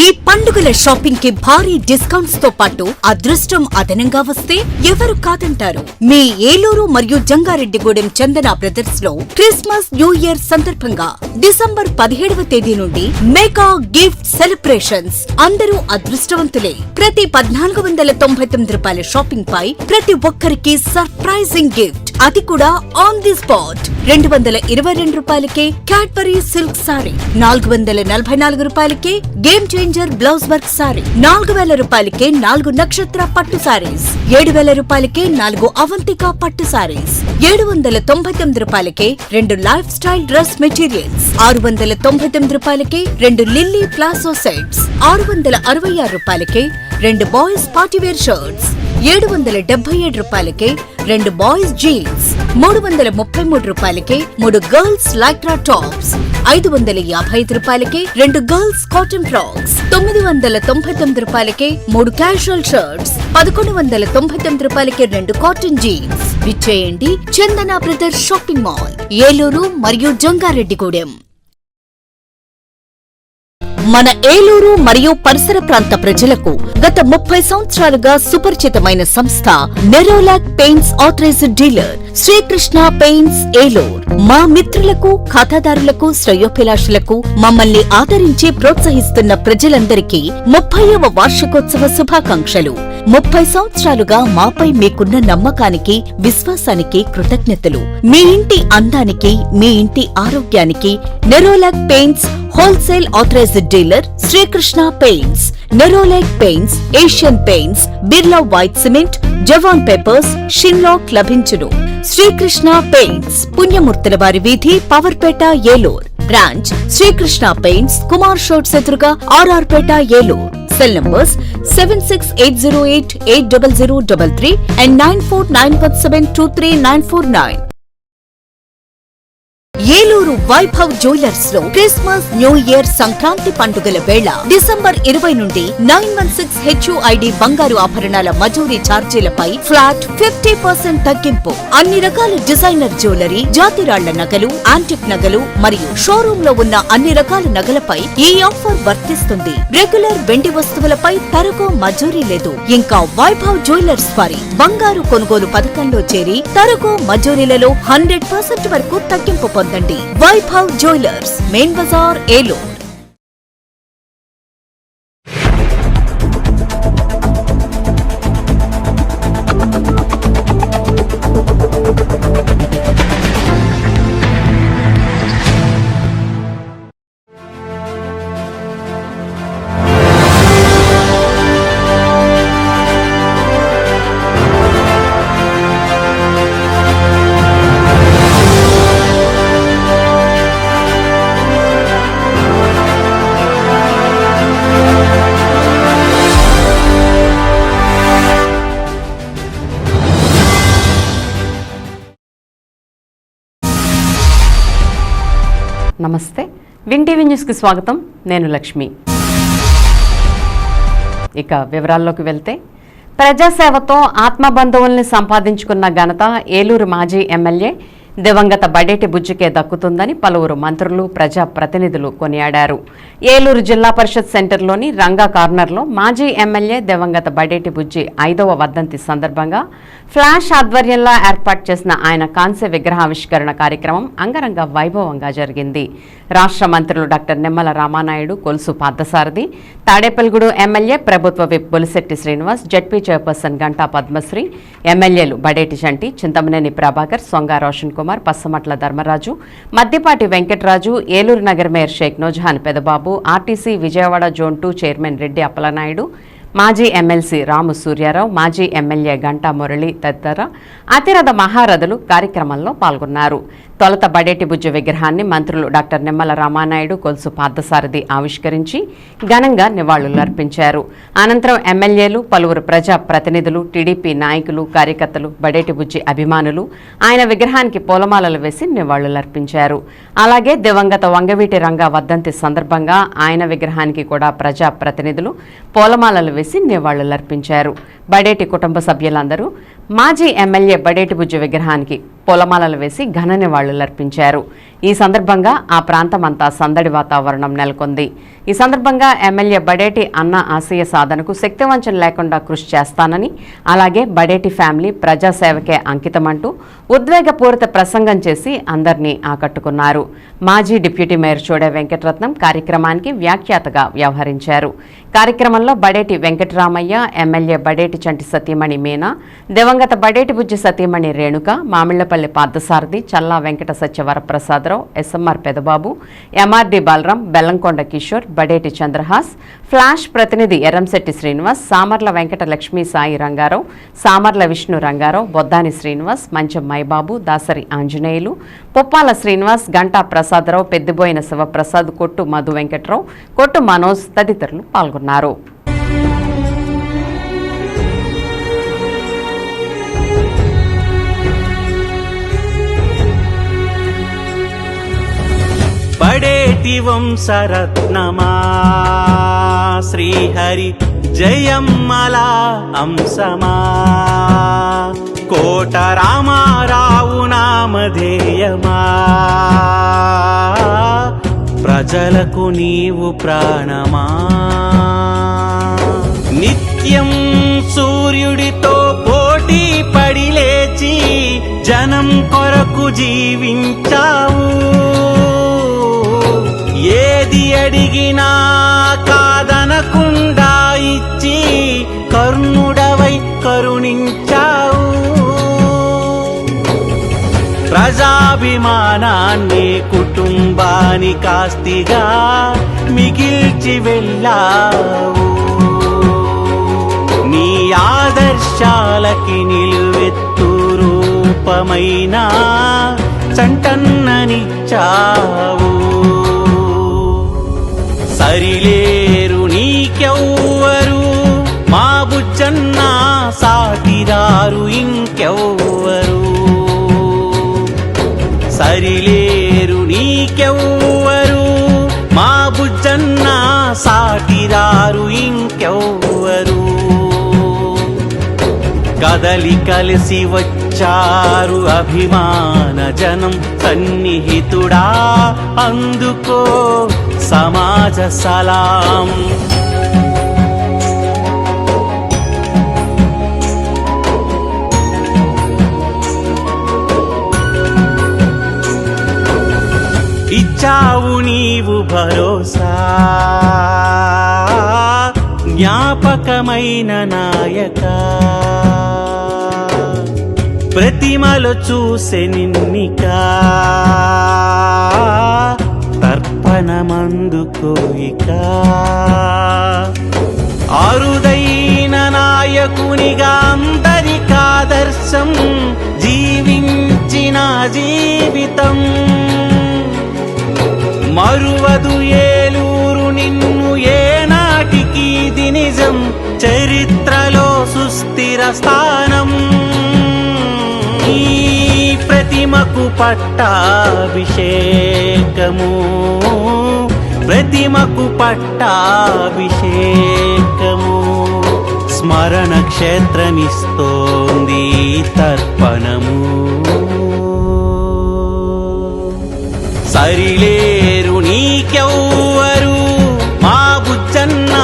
ఈ పండుగల షాపింగ్ కి భారీ డిస్కౌంట్స్ తో పాటు అదృష్టం అదనంగా వస్తే ఎవరు కాదంటారు. మీ ఏలూరు మరియు జంగారెడ్డిగూడెం చందన బ్రదర్స్ లో క్రిస్మస్ న్యూ ఇయర్ సందర్భంగా డిసెంబర్ 17వ తేదీ నుండి మెగా గిఫ్ట్ సెలబ్రేషన్స్. అందరూ అదృష్టవంతులే. ప్రతి 1499 రూపాయల షాపింగ్ పై ప్రతి ఒక్కరికి సర్ప్రైజింగ్ గిఫ్ట్, అది కూడా ఆన్ ది స్పాట్. 222 రూపాయలకే క్యాడ్బరీ సిల్క్ సారీ, 444 రూపాయలకే game changer blouse work sorry, 4000 రూపాయలకే 4 నక్షత్ర పట్టు సారీస్, 7000 రూపాయలకే 4 అవంతిక పట్టు సారీస్, 799 రూపాయలకే 2 లైఫ్ స్టైల్ డ్రెస్ మెటీరియల్స్, 699 రూపాయలకే 2 లిల్లీ ప్లాసో సెట్స్, 666 రూపాయలకే 2 బాయ్స్ పార్టీవేర్ షర్ట్స్, 777 రూపాయలకే 2 బాయ్స్ జీన్స్, 333 రూపాయలకే 3 గర్ల్స్ లైక్రా టాప్స్, 555 రూపాయలకే 2 గర్ల్స్ కాటన్ ఫ్రాక్స్, 999 రూపాయలకే 3 క్యాజువల్ షర్ట్స్, 1199 రూపాయలకే 2 కాటన్ జీన్స్. విచ్చేయండి చందన బ్రదర్స్ షాపింగ్ మాల్, ఏలూరు మరియు జంగారెడ్డిగూడెం. మన ఏలూరు మరియు పరిసర ప్రాంత ప్రజలకు గత 30 సంవత్సరాలుగా సుపరిచితమైన సంస్థ Nerolac paints authorised dealer Srikrishna paints Eluru. మా మిత్రులకు, ఖాతాదారులకు, శ్రేయోభిలాషులకు, మమ్మల్ని ఆదరించి ప్రోత్సహిస్తున్న ప్రజలందరికీ 30వ వార్షికోత్సవ శుభాకాంక్షలు. 30 సంవత్సరాలుగా మాపై మీకున్న నమ్మకానికి, విశ్వాసానికి కృతజ్ఞతలు. మీ ఇంటి అందానికి, మీ ఇంటి ఆరోగ్యానికి Nerolac paints wholesale authorised dealer Srikrishna paints, Nerolac paints, Asian paints, Birla white cement, Jawan papers, Sheenlac లభించును. శ్రీకృష్ణ పెయింట్స్, పుణ్యమూర్తుల వారి వీధి, పవర్పేట, ఏలూరు. బ్రాంచ్ శ్రీకృష్ణ పెయింట్స్, కుమార్ షోట్స్ ఎదురుగా, RR Peta, Eluru. Cell numbers 7680880033 and 9491723949. Eluru Vaibhav jewellers లో క్రిస్మస్, న్యూ ఇయర్, సంక్రాంతి పండుగల వేళ డిసెంబర్ 20 నుండి 916 HUID బంగారు ఆభరణాల మజూరీ ఛార్జీలపై ఫ్లాట్ 50% తగ్గింపు. అన్ని రకాల డిజైనర్ జ్యువెలరీ, జాతిరాళ్ల నగలు, యాంటిక్ నగలు మరియు షోరూమ్ లో ఉన్న అన్ని రకాల నగలపై ఈ ఆఫర్ వర్తిస్తుంది. రెగ్యులర్ వెండి వస్తువులపై తరుగు మజూరీ లేదు. ఇంకా వైభవ్ జ్యువెలర్స్ వారి బంగారు కొనుగోలు పథకంలో చేరి తరుగు మజూరీలలో 100% వరకు తగ్గింపు పొందండి. Vaibhav jewellers, main Bazar, Eluru. నమస్తే, విన్ టీవీ న్యూస్కి స్వాగతం. నేను లక్ష్మి. ఇక వివరాల్లోకి వెళ్తే, ప్రజాసేవతో ఆత్మబంధువుల్ని సంపాదించుకున్న ఘనత ఏలూరు మాజీ ఎమ్మెల్యే దివంగత బడేటి బుజ్జికే దక్కుతుందని పలువురు మంత్రులు, ప్రజాప్రతినిధులు కొనియాడారు. ఏలూరు జిల్లా పరిషత్ సెంటర్లోని రంగా కార్నర్లో మాజీ ఎమ్మెల్యే దివంగత బడేటి బుజ్జి 5వ వర్ధంతి సందర్భంగా ఫ్లాష్ ఆధ్వర్యంలో ఏర్పాటు చేసిన ఆయన కాంస్య విగ్రహావిష్కరణ కార్యక్రమం అంగరంగ వైభవంగా జరిగింది. రాష్ట్ర మంత్రులు డాక్టర్ నిమ్మల రామానాయుడు, కొలుసు పార్థసారథి, తాడేపల్లిగూడెం ఎమ్మెల్యే ప్రభుత్వ whip Bolisetti Srinivas, ZP chairperson Ganta Padmasri, ఎమ్మెల్యేలు బడేటి చంటి, చింతమనేని ప్రభాకర్, సొంగా రోషన్ కుమార్, పచ్చమట్ల ధర్మరాజు, మద్దిపాటి వెంకటరాజు, ఏలూరు నగర mayor Sheikh Noorjahan Pedababu, RTC Vijayawada zone 2 chairman Reddy Appalanaidu, మాజీ ఎమ్మెల్సీ రాము సూర్యారావు, మాజీ ఎమ్మెల్యే గంటా మురళి తదితర అతిరథ మహారథులు కార్యక్రమంలో పాల్గొన్నారు. తొలత బడేటి బుజ్జి విగ్రహాన్ని మంత్రులు డాక్టర్ నిమ్మల రామానాయుడు, కొలుసు పార్థసారథి ఆవిష్కరించి ఘనంగా నివాళులర్పించారు. అనంతరం ఎమ్మెల్యేలు, పలువురు ప్రజా ప్రతినిధులు, టీడీపీ నాయకులు, కార్యకర్తలు, బడేటి బుజ్జి అభిమానులు ఆయన విగ్రహానికి పూలమాలలు వేసి నివాళులర్పించారు. అలాగే దివంగత వంగవీటి రంగా వర్ధంతి సందర్భంగా ఆయన విగ్రహానికి కూడా ప్రజా ప్రతినిధులు పూలమాలలు వేసి నివాళులర్పించారు. బడేటి కుటుంబ సభ్యులందరూ మాజీ ఎమ్మెల్యే బడేటి బుజ్జి విగ్రహానికి పూలమాలలు వేసి ఘన నివాళులర్పించారు. ఈ సందర్భంగా ఆ ప్రాంతమంతా సందడి వాతావరణం నెలకొంది. ఈ సందర్భంగా ఎమ్మెల్యే బడేటి అన్న ఆశయ సాధనకు శక్తివంచన లేకుండా కృషి చేస్తానని, అలాగే బడేటి ఫ్యామిలీ ప్రజాసేవకే అంకితమంటూ ఉద్వేగపూరిత ప్రసంగం చేసి అందరినీ ఆకట్టుకున్నారు. మాజీ డిప్యూటీ మేయర్ చూడే వెంకటరత్నం కార్యక్రమానికి వ్యాఖ్యాతగా వ్యవహరించారు. కార్యక్రమంలో బడేటి వెంకటరామయ్య, ఎమ్మెల్యే బడేటి చంటి సతీమణి మీనా, దివంగత బడేటి బుజ్జి సతీమణి Renuka, Mamillapalli Parthasarathi, Challa Venkata Satyavaraprasadarao, SMR Pedababu, MRD Balaram, Bellamkonda Kishore, Badeti Chandrahas, flash ప్రతినిధి ఎర్రంశెట్టి శ్రీనివాస్, సామర్ల వెంకట లక్ష్మీ సాయి రంగారావు, సామర్ల విష్ణు రంగారావు, బొద్దాని శ్రీనివాస్, మంచం మైబాబు, దాసరి ఆంజనేయులు, పుప్పాల శ్రీనివాస్, గంటా ప్రసాదరావు, పెద్దిబోయిన శివప్రసాద్, కొట్టు మధు వెంకట్రావు, కొట్టు మనోజ్ తదితరులు పాల్గొన్నారు. బడేటి వంశరత్నమా శ్రీహరి జయమ్మల అంశమా, కోట రామారావు నామధేయమా, ప్రజలకు నీవు ప్రాణమా, నిత్యం సూర్యుడితో పోటీ పడి లేచి జనం కొరకు జీవించావు. ఏది అడిగినా కాదనకుండా ఇచ్చి కర్ణుడవై కరుణించావు. ప్రజాభిమానాన్ని కుటుంబానికాస్తిగా మిగిల్చి వెళ్ళావు. నీ ఆదర్శాలకి నిలువెత్తు రూపమైన చంటన్ననిచ్చావు. సరిలేరు నీకెవ్వరు మా బుజ్జన్న, సాటిరారు ఇంకెవ్వరు. సరిలేరు నీకెవ్వరు మా బుజ్జన్న, సాటిరారు ఇంకెవ్వరు. కదలి కలిసి వచ్చారు అభిమాన జనం, సన్నిహితుడా అందుకో సమాజ సలాం. ఇచ్చావు నీవు భరోసా, జ్ఞాపకమైన నాయక, ప్రతిమలో చూసే నిన్నిక, తర్పణమందుకోయిక. అరుదైన నాయకునిగా అందరికాదర్శం, జీవించిన జీవితం మరువదు ఏలూరు నిన్ను ఏనాటికి. ఇది నిజం, చరిత్రలో సుస్థిర స్థానం. ఈ ప్రతిమకు పట్టాభిషేకము, ప్రతిమకు పట్టాభిషేకము, స్మరణ క్షేత్రమిస్తోంది తర్పణము. సరిలేరు నీకెవ్వరు మా బుజ్జన్న,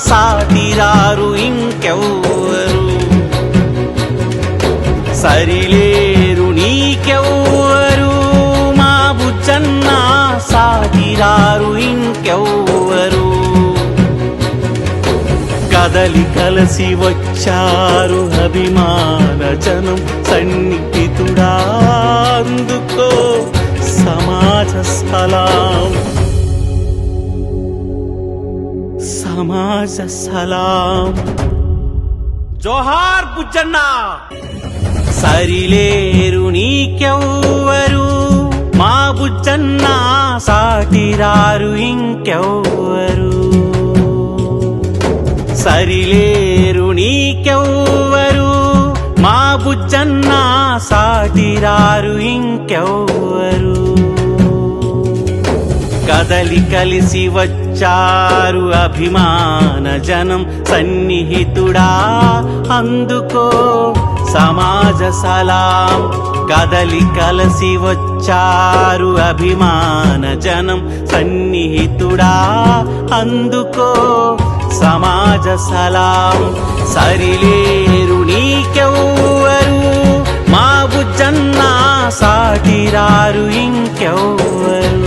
సాటిరారు ఇంకెవ్వరు. సరిలేరు నీకెవ్వరు మా బుజ్జన్న, సాటిరారు ఇంకెవ్వరు. కదలి కలసి వచ్చారు అభిమాన జనం, సన్నిహితుడా అందుకో సమాజ సలాం. సమాజ సలాం. జోహార్ బుజ్జన్న. సరిలేరు నీకెవ్వరు మా బుజ్జన్న, సాటిరారు ఇంకెవ్వరు. సరిలేరు నీకెవ్వరు మా బుజ్జన్న, సాటిరారు ఇంకెవ్వరు. కదలి కలిసి వచ్చారు అభిమాన జనం సన్నిహితుడా అందుకో సమాజ సలాం. కదలి కలిసి వచ్చారు అభిమాన జనం సన్నిహితుడా అందుకో సమాజ సలాం. సరిలేరు నీకెవ్వరు మా బుజ్జన్న సాటిరారు ఇంకెవ్వరు.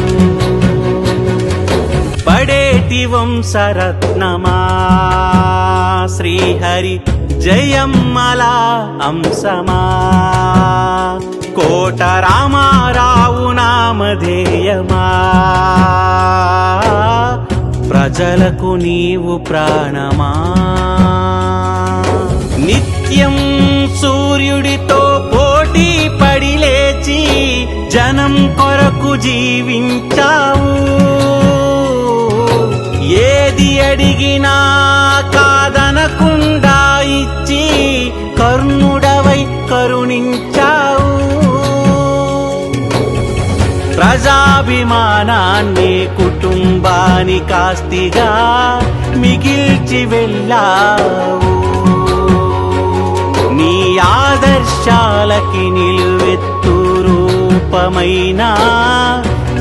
పడేటి వంశరత్నమా శ్రీహరి జయమ్మల అంశమా కోట రామారావు నామధేయమా ప్రజలకు నీవు ప్రాణమా. నిత్యం సూర్యుడితో పోటీ పడి లేచి జనం కొరకు జీవించావు. ఏది అడిగినా కాదనకుండా ఇచ్చి కర్ణుడవై కరుణించావు. ప్రజాభిమానాన్ని కుటుంబానికాస్తిగా మిగిల్చి వెళ్ళావు. నీ ఆదర్శాలకి నిలువెత్తు రూపమైన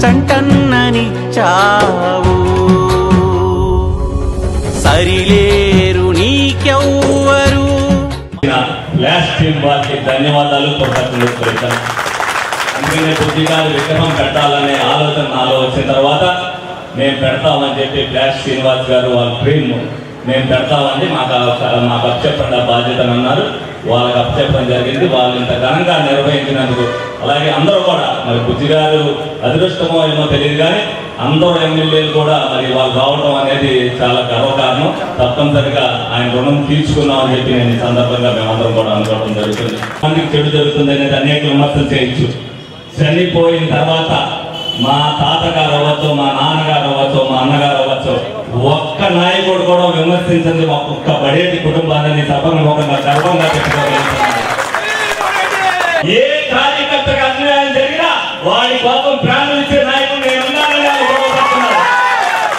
చంటన్ననిచ్చావు. సరిలేరు నీకెవ్వరు. లాస్ట్ టీం వారికి ధన్యవాదాలు కృతజ్ఞతలు. అందుకనే బుద్ధిగారి విగ్రహం పెట్టాలనే ఆలోచన నాలో వచ్చిన తర్వాత మేము పెడతామని చెప్పి ఫ్లాష్ శ్రీనివాస్ గారు వాళ్ళ డ్రీమ్ మేము పెడతామని మాకు అప్పచెప్పండి ఆ బాధ్యతను అన్నారు. వాళ్ళకి అప్పచెప్పడం జరిగింది. వాళ్ళు ఇంత ఘనంగా నిర్వహించినందుకు అలాగే అందరూ కూడా మరి బుద్ధిగారు అదృష్టమో ఏమో తెలియదు కానీ అందరూ ఎమ్మెల్యేలు కూడా మరి వాళ్ళు రావడం అనేది చాలా గర్వకారణం. తప్పనిసరిగా ఆయన రుణం తీర్చుకున్నామని చెప్పి నేను ఈ సందర్భంగా మేమందరం కూడా అనుకోవడం జరుగుతుంది. అందుకు చెడు జరుగుతుంది అనేది అనేక విమర్శలు చేయొచ్చు. చనిపోయిన తర్వాత మా తాతగారు అవ్వచ్చు, మా నాన్నగారు అవ్వచ్చు, మా అన్నగారు అవ్వచ్చు, ఒక్క నాయకుడు కూడా విమర్శించింది ఒక్కొక్క బడేటి కుటుంబాన్ని సభముఖంగా గర్వంగా పెట్టుకోగలుగుతున్నారు. ఏ కార్యకర్తకు అన్యాయం జరిగినా వాడి కోసం ప్రాణం ఇచ్చే నాయకుడు నేను ఉన్నానని గొడవపడుతున్నారు.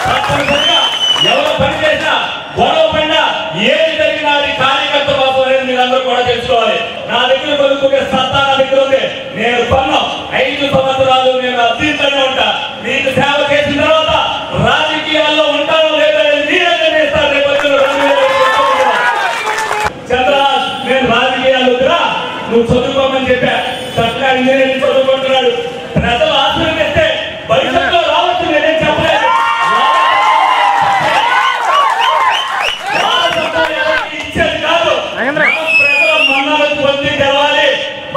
తప్పనిసరిగా ఎవరు పని చేసినా గొడవ పడినా ఏది జరిగినా అది కార్యకర్త కోసం అనేది మీరందరూ కూడా తెలుసుకోవాలి. నా దగ్గర కొనుక్కునే సత్తా నా దగ్గర ఉంది. నేను పన్ను 5 సంవత్సరాలు నేను అర్థించనే ఉంటా. మీకు సేవ చేసిన తర్వాత రాజకీయాల్లో ఉంటానో లేదో మీరే నిర్ణయిస్తారు. రేపు చంద్రరాజ్ నేను రాజకీయాలు వద్దురా నువ్వు చదువుకోమని చెప్పా. చక్కగా ఇంజనీరింగ్ చదువుకుంటున్నాడు. ప్రజలు ఆశ్రయిస్తే భవిష్యత్తులో రావచ్చు. నేనేం చెప్పలేదు. ఇచ్చేది కాదు. ప్రజల మన్నాలు పొంది తెలవాలి.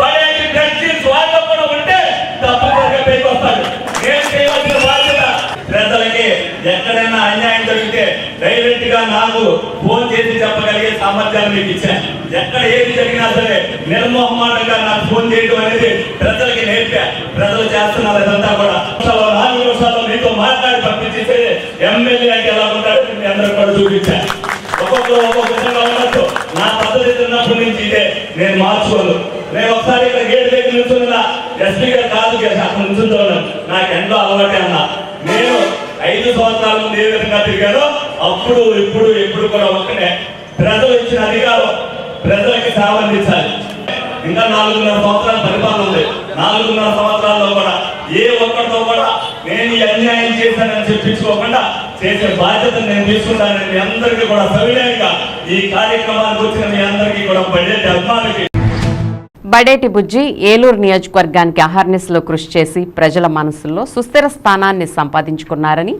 బయటి టెక్సీస్ వాళ్ళు కూడా ఉంటే తప్పనిసరిగా పైకి వస్తాడు. నేను చేయవలసిన బాధ్యత ప్రజలకి ఎక్కడైనా అన్యాయం జరిగితే డైరెక్ట్ గా నాకు ఫోన్ చేసి చెప్పగలిగే సామర్థ్యాన్ని మీకు ఇచ్చాను. ఎక్కడ ఏది జరిగినా సరే నిర్మోహమాటంగా నాకు ఫోన్ చేయడం అనేది ప్రజలకి నేర్పా. ప్రజలు చేస్తున్నారు ఇదంతా కూడా. 4 నిమిషాల్లో మీతో మాట్లాడి పంపించేసే ఎమ్మెల్యే అంటే ఎలా ఉంటాడో మీ అందరూ కూడా చూపించాను. ఒక్కొక్కరు ఒక్కొక్క విధంగా ఉండొచ్చు. నా పద్ధతి ఉన్నప్పటి నుంచి ఇదే నేను మార్చుకోను. నేను ఒకసారి ఇక్కడ గేట్ దగ్గర నిల్చున్నా ఎస్పీ గారు కాదు అక్కడ నిల్చున్నాను. నాకు ఎంతో అలవాటే అన్నా. నేను 5 సంవత్సరాల ముందు ఏ విధంగా తిరిగానో అప్పుడు ఇప్పుడు ఎప్పుడు కూడా ఒక్కనే. ప్రజలు ఇచ్చిన అధికారం ప్రజలకి సేవ అందించాలి. ఇంకా 4.5 సంవత్సరాల పరిపాలన ఉంది. 4.5 సంవత్సరాల్లో కూడా ఏ ఒక్కరితో కూడా నేను ఈ అన్యాయం చేశానని చెప్పించుకోకుండా చేసే బాధ్యతను నేను తీసుకుంటానని మీ అందరికీ కూడా సవినయంగా ఈ కార్యక్రమానికి వచ్చిన మీ అందరికీ కూడా బడ్జెట్ అభిమానులకి. బడేటి బుజ్జి ఏలూరు నియోజకవర్గానికి అహర్నిశలో కృషి చేసి ప్రజల మనసుల్లో సుస్థిర స్థానాన్ని సంపాదించుకున్నారని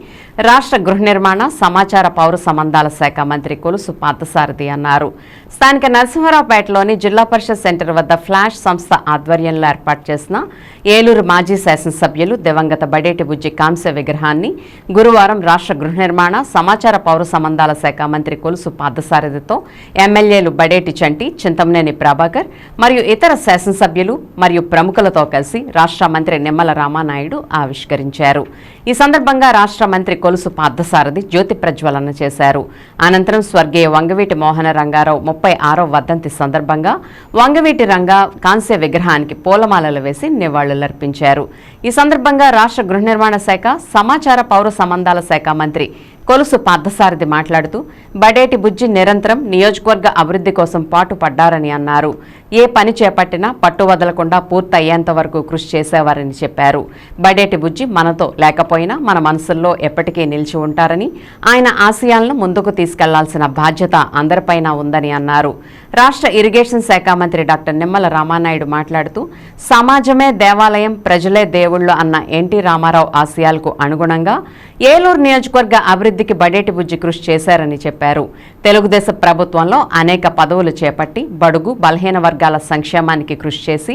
రాష్ట్ర గృహ నిర్మాణ సమాచార పౌర సంబంధాల శాఖ మంత్రి కొలుసు పార్థసారథి అన్నారు. స్థానిక నరసింహరావుపేటలోని జిల్లా పరిషత్ సెంటర్ వద్ద ఫ్లాష్ సంస్థ ఆధ్వర్యంలో ఏర్పాటు చేసిన ఏలూరు మాజీ శాసనసభ్యులు దివంగత బడేటి బుజ్జి కాంస్య విగ్రహాన్ని గురువారం రాష్ట్ర గృహ నిర్మాణ సమాచార పౌర సంబంధాల శాఖ మంత్రి కొలుసు పార్థసారథితో ఎమ్మెల్యేలు బడేటి చంటి, చింతమనేని ప్రభాకర్ మరియు ఇతర ఇతర శాసనసభ్యులు మరియు ప్రముఖులతో కలిసి రాష్ట్ర మంత్రి నిమ్మల రామానాయుడు ఆవిష్కరించారు. ఈ సందర్భంగా రాష్ట్ర మంత్రి కొలుసు పార్థసారథి జ్యోతి ప్రజ్వలన చేశారు. అనంతరం స్వర్గీయ వంగవీటి మోహన రంగారావు 36వ వర్ధంతి సందర్భంగా వంగవీటి రంగా కాంస్య విగ్రహానికి పూలమాలలు వేసి నివాళులర్పించారు. ఈ సందర్భంగా రాష్ట్ర గృహ నిర్మాణ శాఖ, సమాచార పౌర సంబంధాల శాఖ మంత్రి కొలుసు పార్థసారథి మాట్లాడుతూ బడేటి బుజ్జి నిరంతరం నియోజకవర్గ అభివృద్ధి కోసం పాటుపడ్డారని అన్నారు. ఏ పని చేపట్టినా పట్టు వదలకుండా పూర్తయ్యేంత వరకు కృషి చేసేవారని చెప్పారు. బడేటి బుజ్జి మనతో లేకపోయినా మన మనసుల్లో ఎప్పటికీ నిలిచి ఉంటారని, ఆయన ఆశయాలను ముందుకు తీసుకెళ్లాల్సిన బాధ్యత అందరిపైన ఉందని అన్నారు. రాష్ట్ర ఇరిగేషన్ శాఖ మంత్రి డాక్టర్ నిమ్మల రామానాయుడు మాట్లాడుతూ సమాజమే దేవాలయం, ప్రజలే దేవుళ్ళు అన్న ఎన్టీ రామారావు ఆశయాలకు అనుగుణంగా ఏలూరు నియోజకవర్గ అభివృద్ధికి బడేటి బుజ్జి కృషి చేశారని చెప్పారు. తెలుగుదేశం ప్రభుత్వంలో అనేక పదవులు చేపట్టి బడుగు బలహీన వర్గాల సంక్షేమానికి కృషి చేసి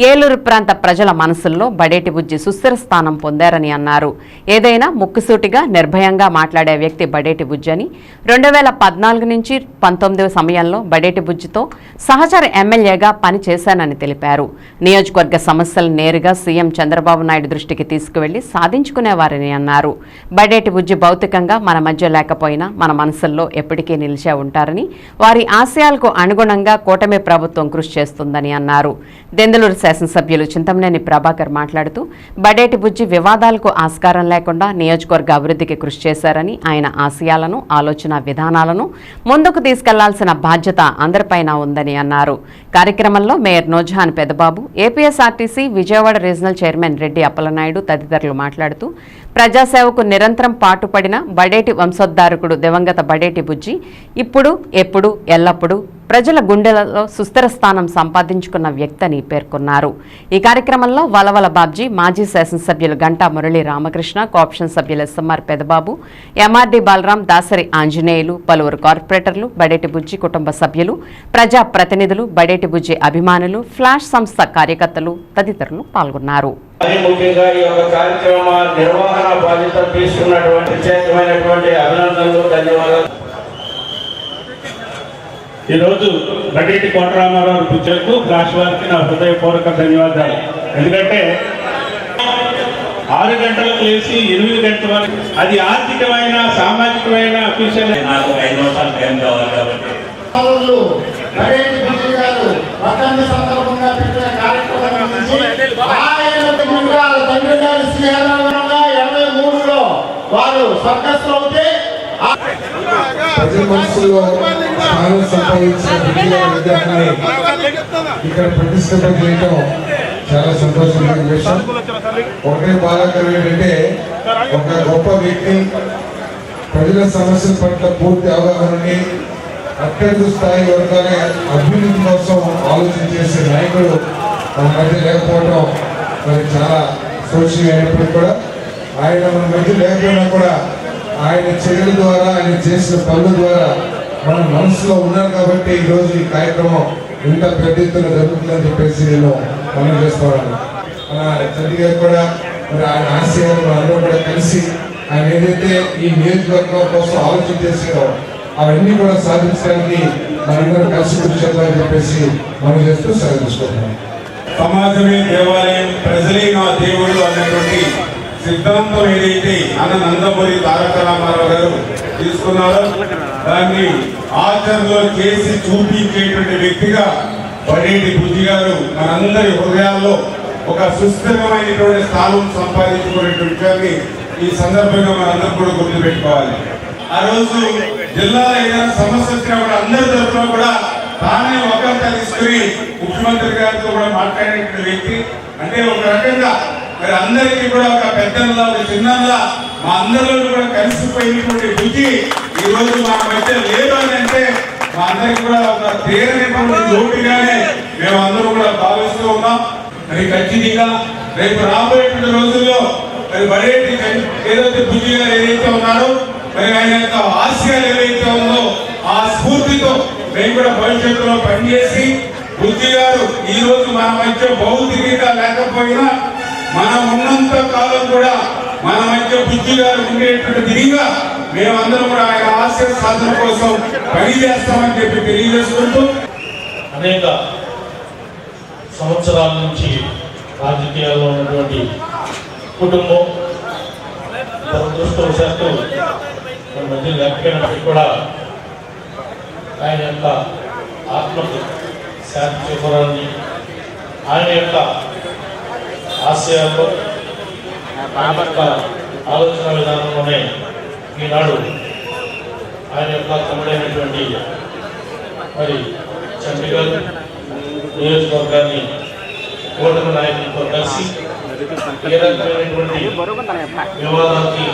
ఏలూరు ప్రాంత ప్రజల మనసుల్లో బడేటి బుజ్జి సుస్థిర స్థానం పొందారని అన్నారు. ఏదైనా ముక్కుసూటిగా నిర్భయంగా మాట్లాడే వ్యక్తి బడేటి బుజ్జి అని 2014 నుంచి 19 సమయంలో బడేటి బుజ్జితో సహచర ఎమ్మెల్యేగా పనిచేశానని తెలిపారు. నియోజకవర్గ సమస్యలు నేరుగా సీఎం చంద్రబాబు నాయుడు దృష్టికి తీసుకువెళ్లి సాధించుకునేవారని అన్నారు. బడేటి బుజ్జి భౌతికంగా మన మధ్య లేకపోయినా మన మనసుల్లో ఎప్పటికీ నిలిచే ఉంటారని, వారి ఆశయాలకు అనుగుణంగా కూటమి ప్రభుత్వం కృషి చేస్తుందని అన్నారు. దెందులూరు శాసనసభ్యులు చింతమనేని ప్రభాకర్ మాట్లాడుతూ బడేటి బుజ్జి వివాదాలకు ఆస్కారం లేకుండా నియోజకవర్గ అభివృద్ధికి కృషి చేశారని, ఆయన ఆశయాలను, ఆలోచన విధానాలను ముందుకు తీసుకెళ్లాల్సిన బాధ్యత అందరిపైన ఉందని అన్నారు. కార్యక్రమంలో mayor Noorjahan Pedababu, APSRTC Vijayawada regional chairman Reddy Appalanaidu తదితరులు మాట్లాడుతూ ప్రజాసేవకు నిరంతరం పాటుపడిన బడేటి వంశోద్ధారకుడు దివంగత బడేటి బుజ్జి ఇప్పుడు, ఎప్పుడు, ఎల్లప్పుడూ ప్రజల గుండెలలో సుస్థిర స్థానం సంపాదించుకున్న వ్యక్తిని పేర్కొన్నారు. ఈ కార్యక్రమంలో వలవల బాబ్జీ, మాజీ శాసనసభ్యులు గంటా మురళీ రామకృష్ణ, కోఆప్షన్ సభ్యులు ఎస్ఎంఆర్ పెదబాబు, ఎంఆర్డి బాలరాం, దాసరి ఆంజనేయులు, పలువురు కార్పొరేటర్లు, బడేటి బుజ్జి కుటుంబ సభ్యులు, ప్రజా ప్రతినిధులు, బడేటి బుజ్జి అభిమానులు, ఫ్లాష్ సంస్థ కార్యకర్తలు తదితరులు పాల్గొన్నారు. ముఖ్యంగా ఈ యొక్క కార్యక్రమ నిర్వహణ బాధ్యత తీసుకున్నటువంటి ప్రత్యేకమైనటువంటి అభినందనలు, ధన్యవాదాలు. ఈరోజు బడేటి కోటరామారావు పిక్చర్కు ఫ్లాష్ వారికి నా హృదయపూర్వక ధన్యవాదాలు. ఎందుకంటే 6 గంటలకు లేచి 8 గంటల వరకు అది ఆర్థికమైన, సామాజికమైన అఫీషియల్. నాకు 5 నిమిషాలు టైం కావాలి కాబట్టి బడేటి బుజ్జి గారు వర్ధంతి సందర్భంగా పెట్టిన కార్యక్రమం నుంచి ఆయన తండ్రి గారి శ్రీహరంగా 83లో వారు స్వర్గస్థులు అవుతే ప్రజల మనసులో స్థానం సంపాదించిన విగ్రహాన్ని ఇక్కడ ప్రతిష్ఠిత చేయడం చాలా సంతోషమైన విషయం. ఒకటే బాధాకరం ఏంటంటే ఒక గొప్ప వ్యక్తి ప్రజల సమస్యల పట్ల పూర్తి అవగాహనని, అత్యంత స్థాయి వర్గాల అభివృద్ధి కోసం ఆలోచన చేసే నాయకుడు మన మధ్య లేకపోవడం మరి చాలా శోచనీయమైనప్పటికీ కూడా ఆయన మన మధ్య లేకపోయినా కూడా ఆయన చర్యల ద్వారా, ఆయన చేసిన పనుల ద్వారా మన మనసులో ఉన్నారు కాబట్టి ఈరోజు ఈ కార్యక్రమం ఇంత పెద్ద ఎత్తున జరుగుతుందని చెప్పేసి నేను మనం చేసుకోవాలి. మన చంద్ర గారు కూడా మరి ఆయన ఆశయాలు మనందరూ కూడా కలిసి ఆయన ఏదైతే ఈ నియోజకవర్గం కోసం ఆలోచన చేసారో అవన్నీ కూడా సాధించడానికి మనందరం కలిసి కృషి చేద్దామని చెప్పేసి మనం చేస్తూ సాధించుకుంటున్నాం. సమాజమే దేవాలయం, ప్రజలే నా దేవుళ్ళు అన్నటువంటి సిద్ధాంతం ఏదైతే అన్న నందమూరి తారక రామారావు గారు తీసుకున్నారో దాన్ని ఆచరణలో చేసి చూపించేటువంటి వ్యక్తిగా బడేటి బుజ్జి గారు మనందరి హృదయాల్లో ఒక సుస్థిరమైనటువంటి స్థానం సంపాదించుకునేటువంటి విషయాన్ని ఈ సందర్భంగా మనందరం కూడా గుర్తుపెట్టుకోవాలి. ఆ రోజు జిల్లాలో ఏదైనా సమస్య వచ్చినా కూడా అందరి తరఫున కూడా తానే ఒకరితో తీసుకుని ముఖ్యమంత్రి గారితో కూడా మాట్లాడేటువంటి వ్యక్తి. అంటే ఒక రకంగా మరి అందరికీ కూడా ఒక పెద్దలా, ఒక చిన్నలా మా అందరిలో కూడా కలిసిపోయినటువంటి బుజ్జి ఈ రోజు మా మధ్య లేదు అని అంటే మా అందరికి కూడా ఒక తీరనేటువంటి లోటుగానే మేము అందరూ కూడా భావిస్తూ ఉన్నాం. మరి ఖచ్చితంగా రేపు రాబోయేటువంటి రోజుల్లో మరి బడేటి ఏదైతే బుజ్జి గారు ఏదైతే ఉన్నారో మరి ఆయన యొక్క ఆశయాలు ఏదైతే ఉందో ఆ స్ఫూర్తితో మేము కూడా భవిష్యత్తులో పనిచేసి బుజ్జి గారు ఈ రోజు మన మధ్య భౌతికంగా లేకపోయినా మనం ఉన్నంత కాలం కూడా మన మధ్య బుజ్జి గారు ఉండేటువంటి విధిగా మేమందరం కూడా ఆయన ఆశయ సాధన కోసం పని చేస్తామని చెప్పి తెలియజేసుకుంటూ అనేక సంవత్సరాల నుంచి రాజకీయాల్లో ఉన్నటువంటి కుటుంబం దురదృష్టవశాత్తు మన మధ్య లేకపోయినప్పటికీ కూడా ఆయన యొక్క ఆత్మకు శాంతి చేకూరాలని, ఆయన యొక్క ఆశయాల్లో ఆయన యొక్క ఆలోచన విధానంలోనే ఈనాడు ఆయన యొక్క తమ్ముడైనటువంటి మరి చండీగఢ్ నియోజకవర్గాన్ని కూటమి నాయకులతో కలిసి ఏ రకమైనటువంటి వివాదానికి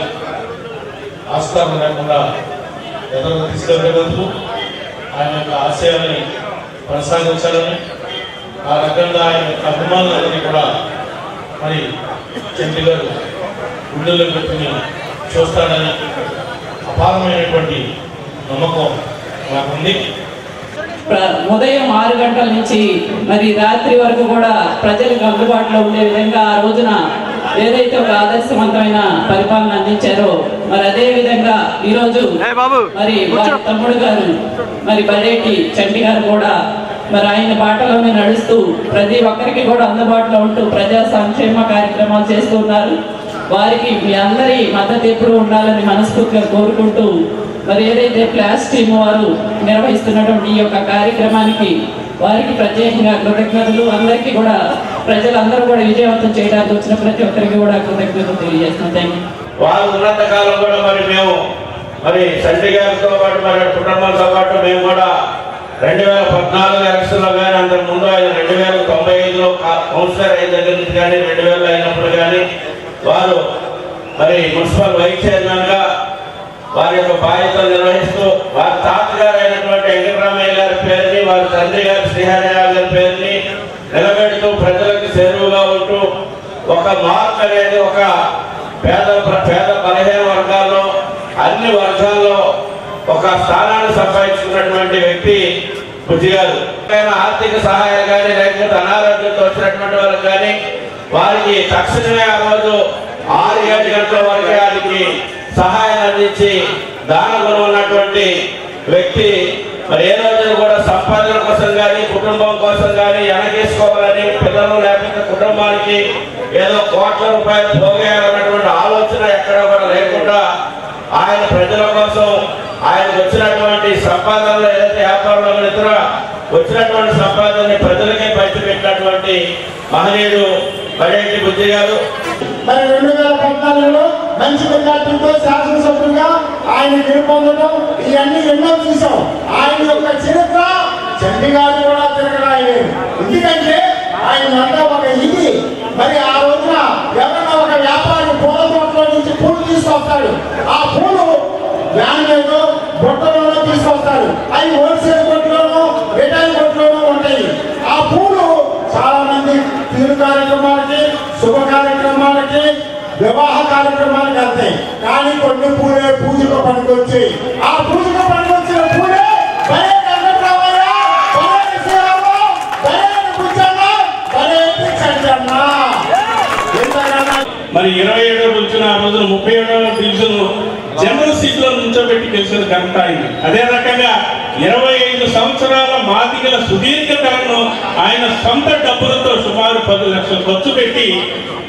ఆస్కారం లేకుండా ఎదురు తీసుకెళ్ళగలుగుతూ ఆయన యొక్క ఆశయాన్ని కొనసాగించాలని, ఆ రకంగా ఆయన యొక్క అభిమానులందరినీ కూడా మరి చండీగఢ్ గుండెల్లో పెట్టుకుని చూస్తాడని అపారమైనటువంటి నమ్మకం నాకుంది. ఉదయం 6 గంటల నుంచి మరి రాత్రి వరకు కూడా ప్రజలకు అందుబాటులో ఉండే విధంగా ఆ రోజున ఏదైతే ఒక ఆదర్శవంతమైన పరిపాలన అందించారో మరి అదే విధంగా ఈరోజు మరి వారి తమ్ముడు గారు మరి బడేటి చంటి గారు కూడా మరి ఆయన బాటలోనే నడుస్తూ ప్రతి ఒక్కరికి కూడా అందుబాటులో ఉంటూ ప్రజా సంక్షేమ కార్యక్రమాలు చేస్తున్నారు. వారికి మీ అందరి మద్దతు ఎప్పుడు ఉండాలని మనస్ఫూర్తిగా కోరుకుంటూ మరి ఏదైతే ప్లాస్ టీమ్ వారు నిర్వహిస్తున్నటువంటి ఈ యొక్క కార్యక్రమానికి వారికి ప్రత్యేకంగా కృతజ్ఞతలు. అందరికీ కూడా ప్రజలందరూ కూడా విజయవంతం చేయడానికి వచ్చిన ప్రతి ఒక్కరికి కూడా కృతజ్ఞతలు తెలియజేస్తున్నాం. వారు ఉన్నంత కాలం కూడా మరి మేము మరి చంటి గారితో పాటు మరి కుటుంబంతో పాటు మేము కూడా 2014 ఎలక్షన్లో కానీ అంతకు ముందు ఆయన 2095లో కౌన్సిలర్ అయిన దగ్గర నుంచి కానీ 2000 అయినప్పుడు కానీ వారు మరి మున్సిపల్ వైస్ చైర్మన్గా వారి యొక్క బాధ్యతలు నిర్వహిస్తూ వారి తాతగారు అయినటువంటి వెంకటరామయ్య గారి పేరుని, వారి తండ్రి గారి శ్రీహరిరావు గారి పేరుని నిలబెడుతూ ప్రజలకు చేరువుగా ఉంటూ ఒక మార్క్ అనేది ఒక పేద 15 వర్గాల్లో అన్ని వర్గాల్లో ఒక స్థానాన్ని సంపాదించుకున్నటువంటి వ్యక్తి బుజ్జి గారు. ఆర్థిక సహాయాలు కానీ లేకపోతే అనారోగ్యంతో వచ్చినటువంటి వాళ్ళకి కానీ వారికి తక్షణమే ఆ రోజు 6-7 గంటల వరకే వారికి సహాయం అందించి దాన గుణం ఉన్నటువంటి వ్యక్తి. మరి ఏ రోజు కూడా సంపాదన కోసం కానీ కుటుంబం కోసం కానీ వెనకేసుకోవాలని, పిల్లలు లేకపోతే కుటుంబానికి ఏదో కోట్ల రూపాయలు పోగేయాలన్నటువంటి ఆలోచన ఎక్కడ కూడా లేకుండా ఆయన ప్రజల కోసం ఆయనకు వచ్చినటువంటి సంపాదనలో ఏదైతే వ్యాపారంలో ఇతర వచ్చినటువంటి సంపాదనని ప్రజలకే పంచిపెట్టినటువంటి మహనీయుడు బడేటి బుజ్జి గారు. మరి 2014లో మంచి మెజార్టీతో శాసనసభ్యులుగా ఆయన గెలుపొందడం ఇవన్నీ ఎన్నో చూసాం. ఆయన యొక్క చరిత్ర చండీగఢ్ కూడా తిరగడానికి, ఎందుకంటే ఆయన వద్ద ఒక ఇది మరి ఆ రోజున ఎవరైనా ఒక వ్యాపారి పూల తోటలో నుంచి పూలు తీసుకొస్తాడు. ఆ పూలు వ్యాన్ మీద బొట్టలోనో తీసుకొస్తాడు. అవి హోల్సేల్ కొట్టులోనో రిటైల్ కొట్టులోనో ఉంటాయి. ఆ పూలు చాలా మంది తీరు కార్యక్రమాలకి, శుభ కార్యక్రమాలకి, వివాహ కార్యక్రమాలకు వెళ్తాయి. కానీ కొన్ని పూలే పూజకు పనికొచ్చి ఆ పూజకు పనికొచ్చిన పూలే మరి 27వ రోజున ఆ రోజున 37వ డివిజన్ జనరల్ సీట్లో నుంచోబెట్టి గెలిచిన ఘనత అయింది. అదే రకంగా 25 సంవత్సరాల మాదిగల సుదీర్ఘ కాలంలో ఆయన సొంత డబ్బులతో సుమారు 10 లక్షలు ఖర్చు పెట్టి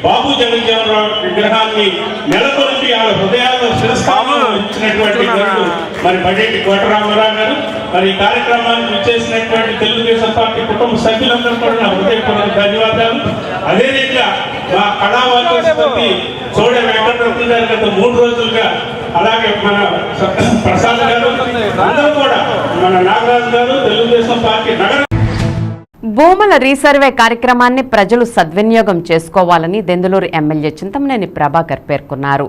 బాబు జగజ్జీవనరావు విగ్రహాన్ని నెలకొల్పి ఆ హృదయాల్లో శిరస్థానం ఇచ్చినటువంటి మరి బడేటి కోటరామారావు గారు. మరి ఈ కార్యక్రమాన్ని విచ్చేసినటువంటి తెలుగుదేశం పార్టీ కుటుంబ సభ్యులందరూ కూడా నా హృదయపూర్వక ధన్యవాదాలు. అదే రీతిగా మా కళావాచస్పతి చోడ వెంకటరత్న గారు గత 3 రోజులుగా, అలాగే మన ప్రసాద్ గారు అందరూ కూడా, మన నాగరాజు గారు తెలుగుదేశం పార్టీ నగర భూముల రీసర్వే కార్యక్రమాన్ని ప్రజలు సద్వినియోగం చేసుకోవాలని దెందులూరు ఎమ్మెల్యే చింతమనేని ప్రభాకర్ పేర్కొన్నారు.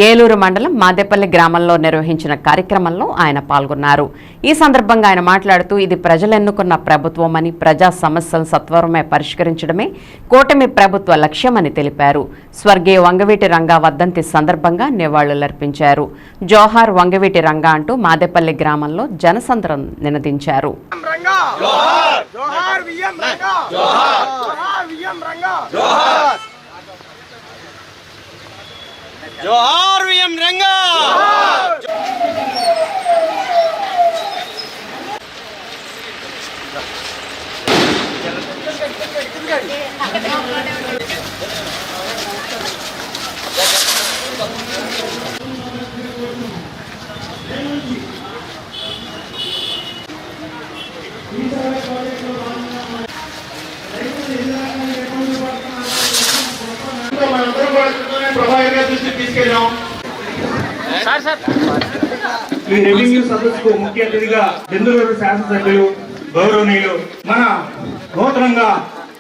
ఏలూరు మండలం మాదేపల్లి గ్రామంలో నిర్వహించిన కార్యక్రమంలో ఆయన పాల్గొన్నారు. ఈ సందర్భంగా ఆయన మాట్లాడుతూ ఇది ప్రజలెన్నుకున్న ప్రభుత్వమని, ప్రజా సమస్యలను సత్వరమే పరిష్కరించడమే కూటమి ప్రభుత్వ లక్ష్యమని తెలిపారు. స్వర్గీయ వంగవీటి రంగా వర్ధంతి సందర్భంగా నివాళులర్పించారు. జోహార్ వంగవీటి రంగా అంటూ మాదేపల్లి గ్రామంలో జనసంద్రం నినదించారు. జోహార్ విఎం రంగా. ఈ రెవెన్యూ సదస్సుకు ముఖ్య అతిథిగా బెందులూరు శాసనసభ్యులు గౌరవనీయులు మన నూతనంగా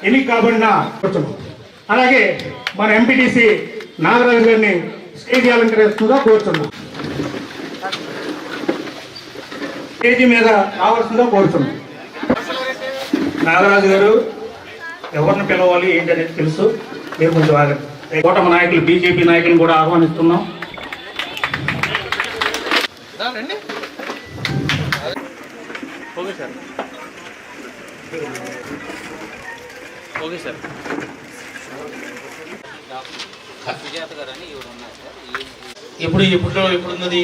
ఎన్నిక కాబడిన అలాగే మన ఎంపీటీసీ నాగరాజు గారిని స్టేజ్ అలంకరిస్తుందా కోరుతున్నాం. స్టేజీ మీద రావాల్సిందో కోరుతున్నాం. నాగరాజు గారు ఎవరిని పిలవాలి ఏంటనేది తెలుసు, మీరు కొంచెం ఆగండి. కూటమి నాయకులు బీజేపీ నాయకులను కూడా ఆహ్వానిస్తున్నాం. ఇప్పుడున్నది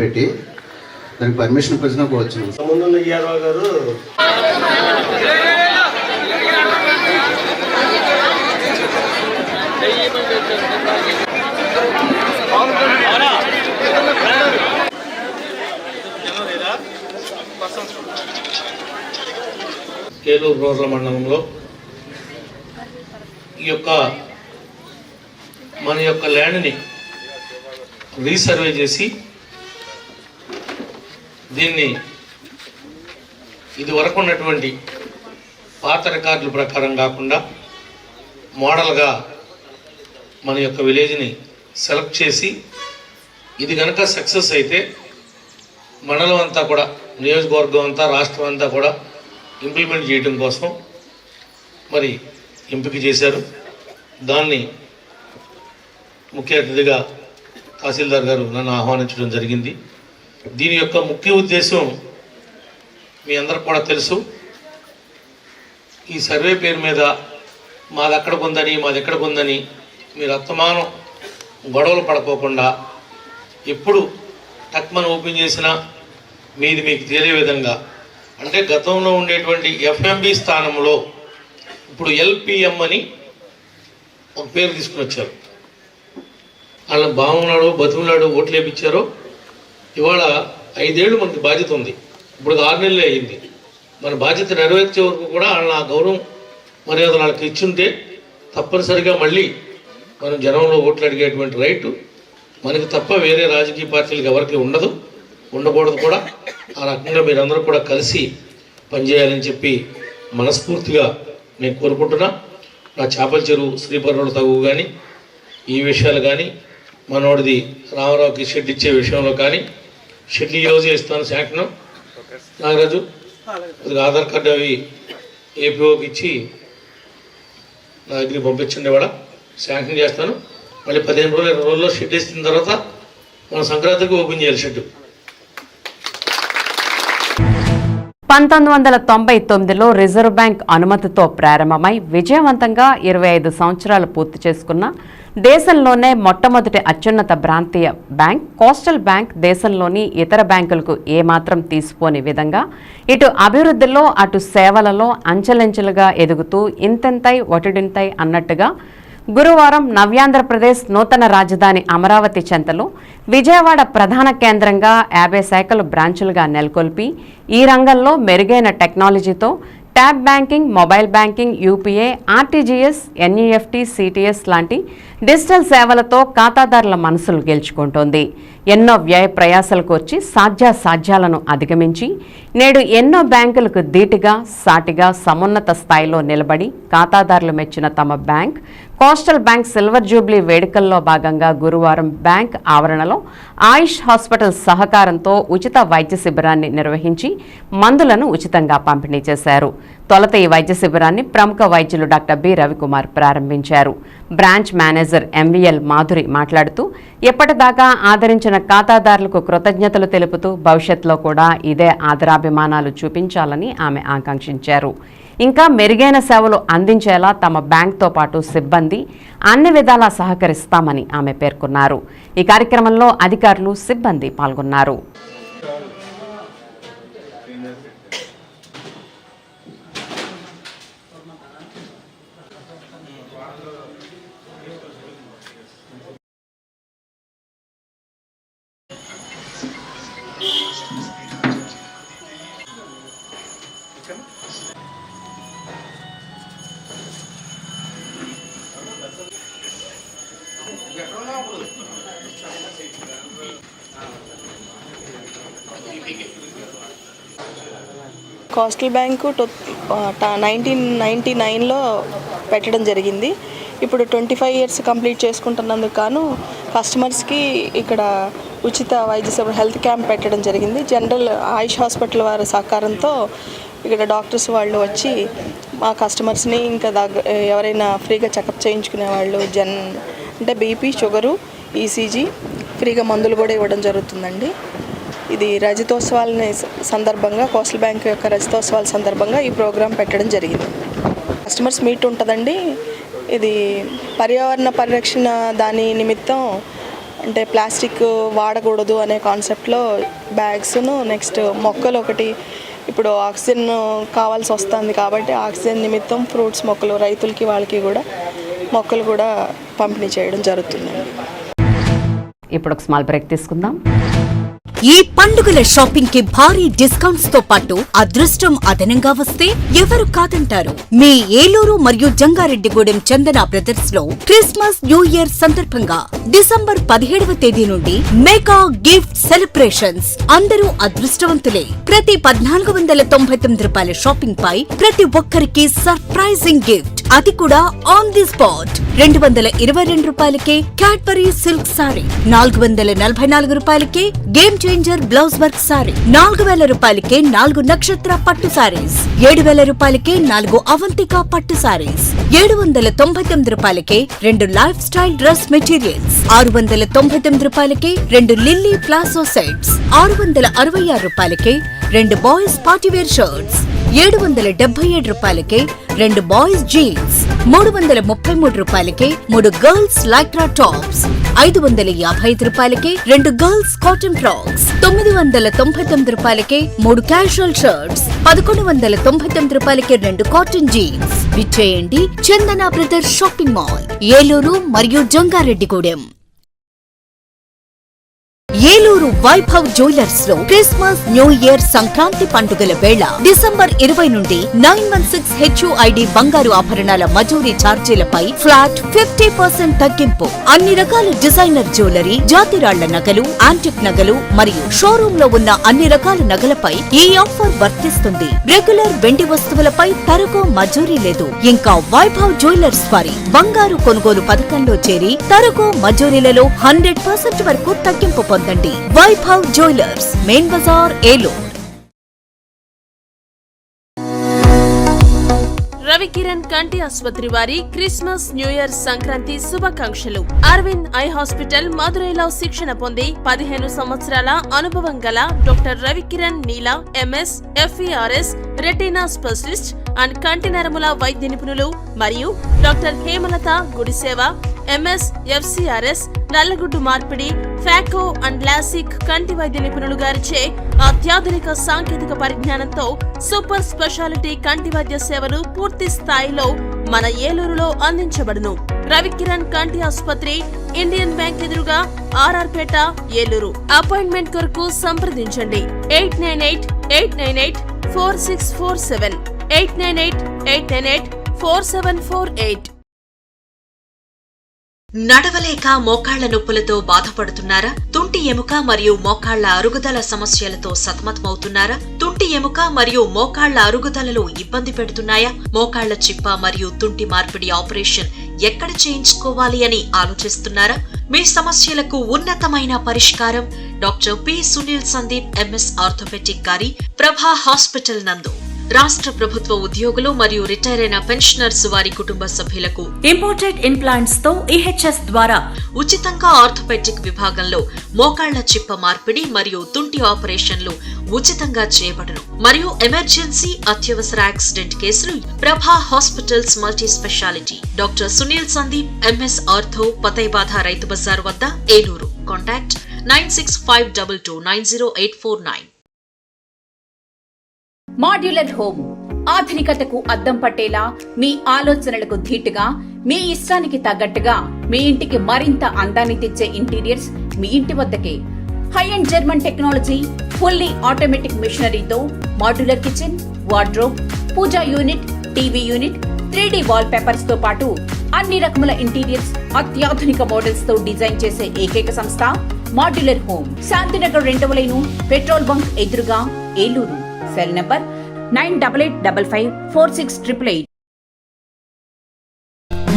పెట్టి దానికి పర్మిషన్ ప్రశ్న పోవచ్చు. ముందున్న ఈఆర్ఓ గారు కేలూరు రూరల్ మండలంలో మన యొక్క ల్యాండ్ని రీసర్వే చేసి దీన్ని ఇది వరకు ఉన్నటువంటి పాత రికార్డుల ప్రకారం కాకుండా మోడల్గా మన యొక్క విలేజ్ని సెలెక్ట్ చేసి ఇది కనుక సక్సెస్ అయితే మండలం అంతా కూడా, నియోజకవర్గం అంతా, రాష్ట్రం అంతా కూడా ఇంప్లిమెంట్ చేయడం కోసం మరి ఎంపిక చేశారు. దాన్ని ముఖ్య అతిథిగా తహసీల్దార్ గారు నన్ను ఆహ్వానించడం జరిగింది. దీని యొక్క ముఖ్య ఉద్దేశం మీ అందరికి కూడా తెలుసు. ఈ సర్వే పేరు మీద మాది అక్కడ పొందని మాది ఎక్కడ పొందని మీరు అత్తమానం గొడవలు పడుకోకుండా ఎప్పుడు టక్మన్ ఓపెన్ చేసినా మీది మీకు తెలియ విధంగా, అంటే గతంలో ఉండేటువంటి ఎఫ్ఎంబి స్థానంలో ఇప్పుడు ఎల్పిఎం అని ఒక పేరు తీసుకుని వచ్చారు. వాళ్ళ బాగున్నాడు బతుకున్నాడు ఓట్లు వేయించారో ఇవాళ 5 ఏళ్ళు మనకి బాధ్యత ఉంది. ఇప్పుడు 6 నెలలే అయింది. మన బాధ్యత నెరవేర్చే వరకు కూడా వాళ్ళ ఆ గౌరవం మర్యాద వాళ్ళకి ఇచ్చుంటే తప్పనిసరిగా మళ్ళీ మనం జనంలో ఓట్లు అడిగేటువంటి రైటు మనకి తప్ప వేరే రాజకీయ పార్టీలకు ఎవరికి ఉండదు, ఉండకూడదు కూడా. ఆ రకంగా మీరందరూ కూడా కలిసి పనిచేయాలని చెప్పి మనస్ఫూర్తిగా నేను కోరుకుంటున్నా. నా చేపల చెరువు శ్రీపర్రుడు తగువు కానీ, ఈ విషయాలు కానీ, మనోడిది రామారావుకి షెడ్ ఇచ్చే విషయంలో కానీ, షెడ్ ఈరోజే ఇస్తాను శాంక్షన్. నాగరాజు కొద్దిగా ఆధార్ కార్డు అవి ఏపీఓకి ఇచ్చి నా దగ్గరికి పంపించండి, కూడా శాంక్షన్ చేస్తాను. మళ్ళీ 15 రోజులు 20 రోజుల్లో షెడ్ వేసిన తర్వాత మనం సంక్రాంతికి ఓపెన్ చేయాలి షెడ్. 1999లో రిజర్వ్ బ్యాంక్ అనుమతితో ప్రారంభమై విజయవంతంగా 25 సంవత్సరాలు పూర్తి చేసుకున్న దేశంలోనే మొట్టమొదటి అత్యున్నత ప్రాంతీయ బ్యాంక్ కోస్టల్ బ్యాంక్ దేశంలోని ఇతర బ్యాంకులకు ఏమాత్రం తీసిపోని విధంగా ఇటు అభివృద్ధిలో అటు సేవలలో అంచెలంచెలుగా ఎదుగుతూ ఇంతెంతై ఒటిడింతై అన్నట్టుగా గురువారం నవ్యాంధ్రప్రదేశ్ నూతన రాజధాని అమరావతి చెంతలో విజయవాడ ప్రధాన కేంద్రంగా 50 శాఖలు బ్రాంచులుగా నెలకొల్పి ఈ రంగంలో మెరుగైన టెక్నాలజీతో tab banking, mobile banking, UPI, RTGS, NEFT, cities లాంటి డిజిటల్ సేవలతో ఖాతాదారుల మనసులు గెలుచుకుంటోంది. ఎన్నో వ్యయ ప్రయాసాలు కోర్చి సాధ్యాసాధ్యాలను అధిగమించి నేడు ఎన్నో బ్యాంకులకు ధీటుగా సాటిగా సమున్నత స్థాయిలో నిలబడి ఖాతాదారులు మెచ్చిన తమ bank coastal bank silver Jubilee వేడుకల్లో భాగంగా గురువారం బ్యాంక్ ఆవరణలో ఆయుష్ హాస్పిటల్ సహకారంతో ఉచిత వైద్య శిబిరాన్ని నిర్వహించి మందులను ఉచితంగా పంపిణీ చేశారు. తొలుత ఈ వైద్య శిబిరాన్ని ప్రముఖ వైద్యులు డాక్టర్ బి రవికుమార్ ప్రారంభించారు. బ్రాంచ్ మేనేజర్ ఎంవీఎల్ మాధురి మాట్లాడుతూ ఎప్పటిదాకా ఆదరించిన ఖాతాదారులకు కృతజ్ఞతలు తెలుపుతూ భవిష్యత్తులో కూడా ఇదే ఆదరాభిమానాలు చూపించాలని ఆమె ఆకాంక్షించారు. ఇంకా మెరుగైన సేవలు అందించేలా తమ బ్యాంక్తో పాటు సిబ్బంది అన్ని విధాలా సహకరిస్తామని ఆమె పేర్కొన్నారు. ఈ కార్యక్రమంలో అధికారులు, సిబ్బంది పాల్గొన్నారు. కోస్టల్ బ్యాంకు 1999లో పెట్టడం జరిగింది. ఇప్పుడు 25 ఇయర్స్ కంప్లీట్ చేసుకుంటున్నందుకు గాను కస్టమర్స్కి ఇక్కడ ఉచిత వైద్య సేవ హెల్త్ క్యాంప్ పెట్టడం జరిగింది. జనరల్ ఆయుష్ హాస్పిటల్ వారి సహకారంతో ఇక్కడ డాక్టర్స్ వాళ్ళు వచ్చి మా కస్టమర్స్ని ఇంకా ఎవరైనా ఫ్రీగా చెకప్ చేయించుకునే వాళ్ళు అంటే బీపీ, షుగరు, ఈసీజీ ఫ్రీగా మందులు కూడా ఇవ్వడం జరుగుతుందండి. ఇది రజతోత్సవాల సందర్భంగా కోస్టల్ బ్యాంక్ యొక్క రజతోత్సవాల సందర్భంగా ఈ ప్రోగ్రాం పెట్టడం జరిగింది. కస్టమర్స్ మీట్ ఉంటుందండి. ఇది పర్యావరణ పరిరక్షణ దాని నిమిత్తం అంటే ప్లాస్టిక్ వాడకూడదు అనే కాన్సెప్ట్లో బ్యాగ్స్ను నెక్స్ట్ మొక్కలు ఒకటి ఇప్పుడు ఆక్సిజన్ కావాల్సి వస్తుంది కాబట్టి ఆక్సిజన్ నిమిత్తం ఫ్రూట్స్ మొక్కలు రైతులకి వాళ్ళకి కూడా మొక్కలు కూడా పంపిణీ చేయడం జరుగుతుందండి. ఇప్పుడు ఒక స్మాల్ బ్రేక్ తీసుకుందాం. ఈ పండుగల షాపింగ్ కి భారీ డిస్కౌంట్స్ తో పాటు అదృష్టం అదనంగా వస్తే ఎవరు కాదంటారు? మీ ఏలూరు మరియు జంగారెడ్డిగూడెం చందన బ్రదర్స్ లో క్రిస్మస్ న్యూ ఇయర్ సందర్భంగా డిసెంబర్ 17వ తేదీ నుండి మెగా గిఫ్ట్ సెలబ్రేషన్స్. అందరూ అదృష్టవంతులే. ప్రతి 1499 రూపాయల షాపింగ్ పై ప్రతి ఒక్కరికి సర్ప్రైజింగ్ గిఫ్ట్, అది కూడా ఆన్ ది స్పాట్. 222 రూపాయలకే క్యాడ్బరీ సిల్క్ సారీ, 444 రూపాయలకే game changer blouse work sorry, 4000 రూపాయలకే 4 నక్షత్ర పట్టు సారీస్, 7000 రూపాయలకే 4 అవంతిక పట్టు సారీస్, 799 రూపాయలకే 2 లైఫ్ స్టైల్ డ్రెస్ మెటీరియల్స్, 699 రూపాయలకే 2 లిల్లీ ప్లాసో సెట్స్, 666 రూపాయలకే 2 బాయ్స్ పార్టీవేర్ షర్ట్స్, 777 రూపాయలకే 2 బాయ్స్ జీన్స్, 333 రూపాయలకే 3 గర్ల్స్ లైక్రా టాప్స్, 555 రూపాయలకే 2 గర్ల్స్ కాటన్ ఫ్రాక్స్, 999 రూపాయలకే 3 క్యాజువల్ షర్ట్స్, 1199 రూపాయలకే 2 కాటన్ జీన్స్. విచ్చేయండి చందన బ్రదర్స్ షాపింగ్ మాల్, ఏలూరు మరియు జంగారెడ్డిగూడెం. ఏలూరు వైభవ్ జ్యువెలర్స్ లో క్రిస్మస్ న్యూ ఇయర్ సంక్రాంతి పండుగల వేళ డిసెంబర్ 20 నుండి 916 HUID బంగారు ఆభరణాల మజూరీ ఛార్జీలపై ఫ్లాట్ 50% తగ్గింపు. అన్ని రకాల డిజైనర్ జ్యువెలరీ, జాతిరాళ్ల నగలు, యాంటిక్ నగలు మరియు షోరూమ్ లో ఉన్న అన్ని రకాల నగలపై ఈ ఆఫర్ వర్తిస్తుంది. రెగ్యులర్ వెండి వస్తువులపై తరుగు మజూరీ లేదు. ఇంకా వైభవ్ జ్యువెలర్స్ వారి బంగారు కొనుగోలు పథకంలో చేరి తరుగు మజూరీలలో 100% వరకు తగ్గింపు పొందండి. Vaibhav jewellers, main Bazar, Eluru. రవికిరణ్ కంటి ఆసుపత్రి వారి క్రిస్మస్ న్యూ ఇయర్ సంక్రాంతి శుభాకాంక్షలు. అరవింద్ ఐ హాస్పిటల్ మదురైలో శిక్షణ పొంది 15 సంవత్సరాల అనుభవం గల doctor Ravikiran Neela MS FERS retina specialist and కంటి నరముల వైద్య నిపుణులు మరియు doctor Hemalatha Gudiseva MS FCRS నల్లగుడ్డు మార్పిడి, ఫాకో అండ్ లాసిక్ కంటి వైద్య నిపుణులు గారిచే అత్యాధునిక సాంకేతిక పరిజ్ఞానంతో సూపర్ స్పెషాలిటీ కంటి వైద్య సేవలు పూర్తి స్థాయిలో మన ఏలూరులో అందించబడును. రవికిరణ్ కంటి ఆసుపత్రి, ఇండియన్ బ్యాంక్ ఎదురుగా, RR పేట, ఏలూరు. అపాయింట్మెంట్ కొరకు సంప్రదించండి 898-898-4647, 898-898-4748. నడవలేక మోకాళ్ల నొప్పులతో బాధపడుతున్నారా? తుంటి ఎముక మరియు మోకాళ్ల అరుగుదల సమస్యలతో సతమతమవుతున్నారా? తుంటి ఎముక మరియు మోకాళ్ల అరుగుదలలో ఇబ్బంది పెడుతున్నాయా? మోకాళ్ల చిప్ప మరియు తుంటి మార్పిడి ఆపరేషన్ ఎక్కడ చేయించుకోవాలి అని ఆలోచిస్తున్నారా? మీ సమస్యలకు ఉన్నతమైన పరిష్కారం doctor P Sunil Sandeep MS orthopaedic గారి ప్రభా హాస్పిటల్ నందు. రాష్ట్ర ప్రభుత్వ ఉద్యోగులు మరియు రిటైర్ అయిన పెన్షనర్స్ వారి కుటుంబ సభ్యులకు ఇంపోర్టెడ్ ఇంప్లాంట్స్ తో EHS ద్వారా ఉచితంగా ఆర్థోపెడిక్ విభాగంలో మోకాళ్ల చిప్ప మార్పిడి మరియు తుంటి ఆపరేషన్లు ఉచితంగా చేయబడును. మరియు ఎమర్జెన్సీ అత్యవసర యాక్సిడెంట్ కేసులు Prabha hospitals multi speciality. Doctor Sunil Sandeep MS ortho, పతైబాధ రైతు బజార్ వద్ద, ఏలూరు. కాంటాక్ట్ 9652290849. మాడ్యులర్ హోమ్ ఆధునికతకు అద్దం పట్టేలా, మీ ఆలోచనలకు ధీటుగా, మీ ఇష్టానికి తగ్గట్టుగా మీ ఇంటికి మరింత అందాన్ని తెచ్చే ఇంటీరియర్స్ మీ ఇంటి వద్దకే. High end German technology, fully automatic మిషనరీతో modular kitchen, wardrobe, pooja unit, TV unit, 3D wall papers తో పాటు అన్ని రకముల ఇంటీరియర్స్ అత్యాధునిక మోడల్స్ తో డిజైన్ చేసే ఏకైక సంస్థ మాడ్యులర్ హోమ్. శాంతినగర్ 2వ లైను, పెట్రోల్ బంక్ ఎదురుగా, ఏలూరు. Cell number 9885546888.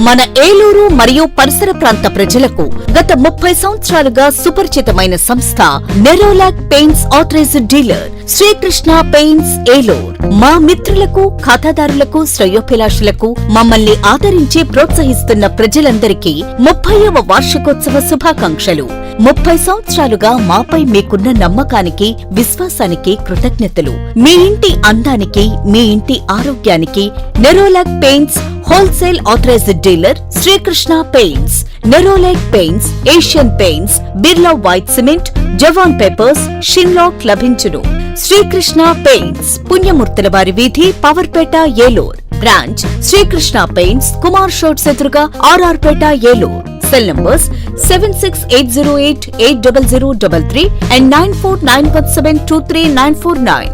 మన ఏలూరు మరియు పరిసర ప్రాంత ప్రజలకు గత 30 సంవత్సరాలుగా సుపరిచితమైన సంస్థ Nerolac paints authorised dealer Srikrishna paints Eluru. మా మిత్రులకు, ఖాతాదారులకు, శ్రేయోభిలాషులకు మమ్మల్ని ఆదరించి ప్రోత్సహిస్తున్న ప్రజలందరికీ 30వ వార్షికోత్సవ శుభాకాంక్షలు. 30 సంవత్సరాలుగా మాపై మీకున్న నమ్మకానికి, విశ్వాసానికి కృతజ్ఞతలు. మీ ఇంటి అందానికి, మీ ఇంటి ఆరోగ్యానికి Nerolac paints wholesale authorised dealer Srikrishna paints. Nerolac paints, Asian paints, Birla white cement, Jawan papers, Sheenlac లభించును. శ్రీకృష్ణ పెయింట్స్, పుణ్యమూర్తుల వారి వీధి, పవర్పేట, ఏలూరు. బ్రాంచ్ శ్రీకృష్ణ పెయింట్స్, కుమార్ షోట్స్ ఎదురుగా, RR Peta, Eluru. Cell numbers 7680880033 and 9491723949.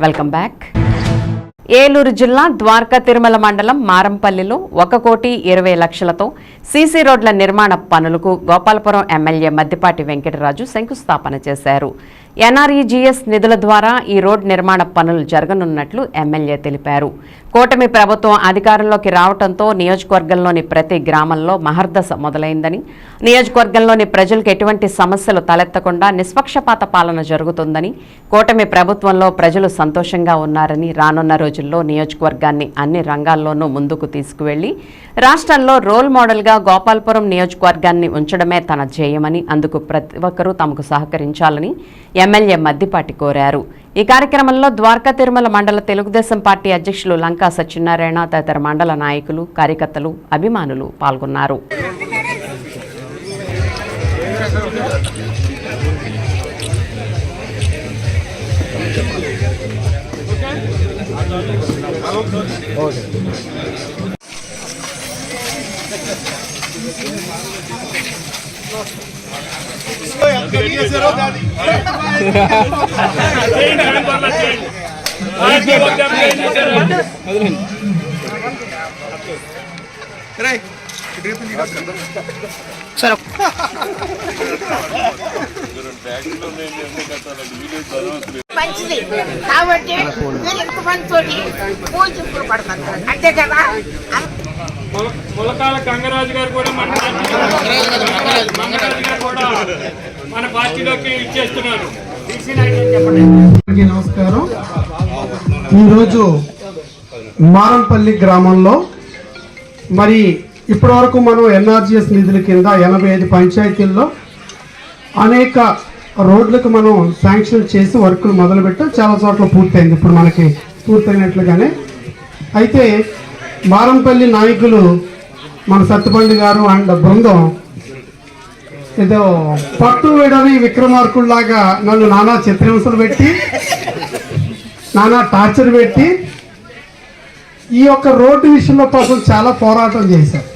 Welcome back. Eluru జిల్లా ద్వారకా తిరుమల మండలం మారంపల్లిలో 1,20,00,000తో సీసీ రోడ్ల నిర్మాణ పనులకు గోపాలపురం ఎమ్మెల్యే మద్దిపాటి వెంకటరాజు శంకుస్థాపన చేశారు. NREGS నిధుల ద్వారా ఈ రోడ్ నిర్మాణ పనులు జరగనున్నట్లు ఎమ్మెల్యే తెలిపారు. కూటమి ప్రభుత్వం అధికారంలోకి రావడంతో నియోజకవర్గంలోని ప్రతి గ్రామంలో మహర్దశ మొదలైందని, నియోజకవర్గంలోని ప్రజలకు ఎటువంటి సమస్యలు తలెత్తకుండా నిష్పక్షపాత పాలన జరుగుతుందని, కూటమి ప్రభుత్వంలో ప్రజలు సంతోషంగా ఉన్నారని, రానున్న రోజుల్లో నియోజకవర్గాన్ని అన్ని రంగాల్లోనూ ముందుకు తీసుకువెళ్లి రాష్ట్రంలో రోల్ మోడల్గా గోపాలపురం నియోజకవర్గాన్ని ఉంచడమే తన ధ్యేయమని, అందుకు ప్రతి ఒక్కరూ తమకు సహకరించాలని ఎమ్మెల్యే మద్దిపాటి కోరారు. ఈ కార్యక్రమంలో ద్వారకా తిరుమల మండల తెలుగుదేశం పార్టీ అధ్యక్షులు లంకా సత్యనారాయణ తదితర మండల నాయకులు, కార్యకర్తలు, అభిమానులు పాల్గొన్నారు. మంచిది కాబట్టి ఎంతమంది పూజింపులు పడతారు అంతే కదా. ములకాల గంగరాజు గారు కూడా మన పార్టీలోకి ఇచ్చేస్తున్నారు. నమస్కారం. ఈరోజు మారంపల్లి గ్రామంలో మరి ఇప్పటి వరకు మనం NRGS నిధుల కింద 85 పంచాయతీల్లో అనేక రోడ్లకు మనం శాంక్షన్ చేసి వర్కులు మొదలుపెట్టాం. చాలా చోట్ల పూర్తయింది, ఇప్పుడు మనకి పూర్తయినట్లుగానే. అయితే మారంపల్లి నాయకులు మన సత్తుబండి గారు అండ్ బృందం ఏదో పట్టు వేడని విక్రమార్కుల్లాగా నన్ను నానా చిత్రహింసలు పెట్టి, నానా టార్చర్ పెట్టి ఈ యొక్క రోడ్డు విషయంలో పాపం చాలా పోరాటం చేశారు.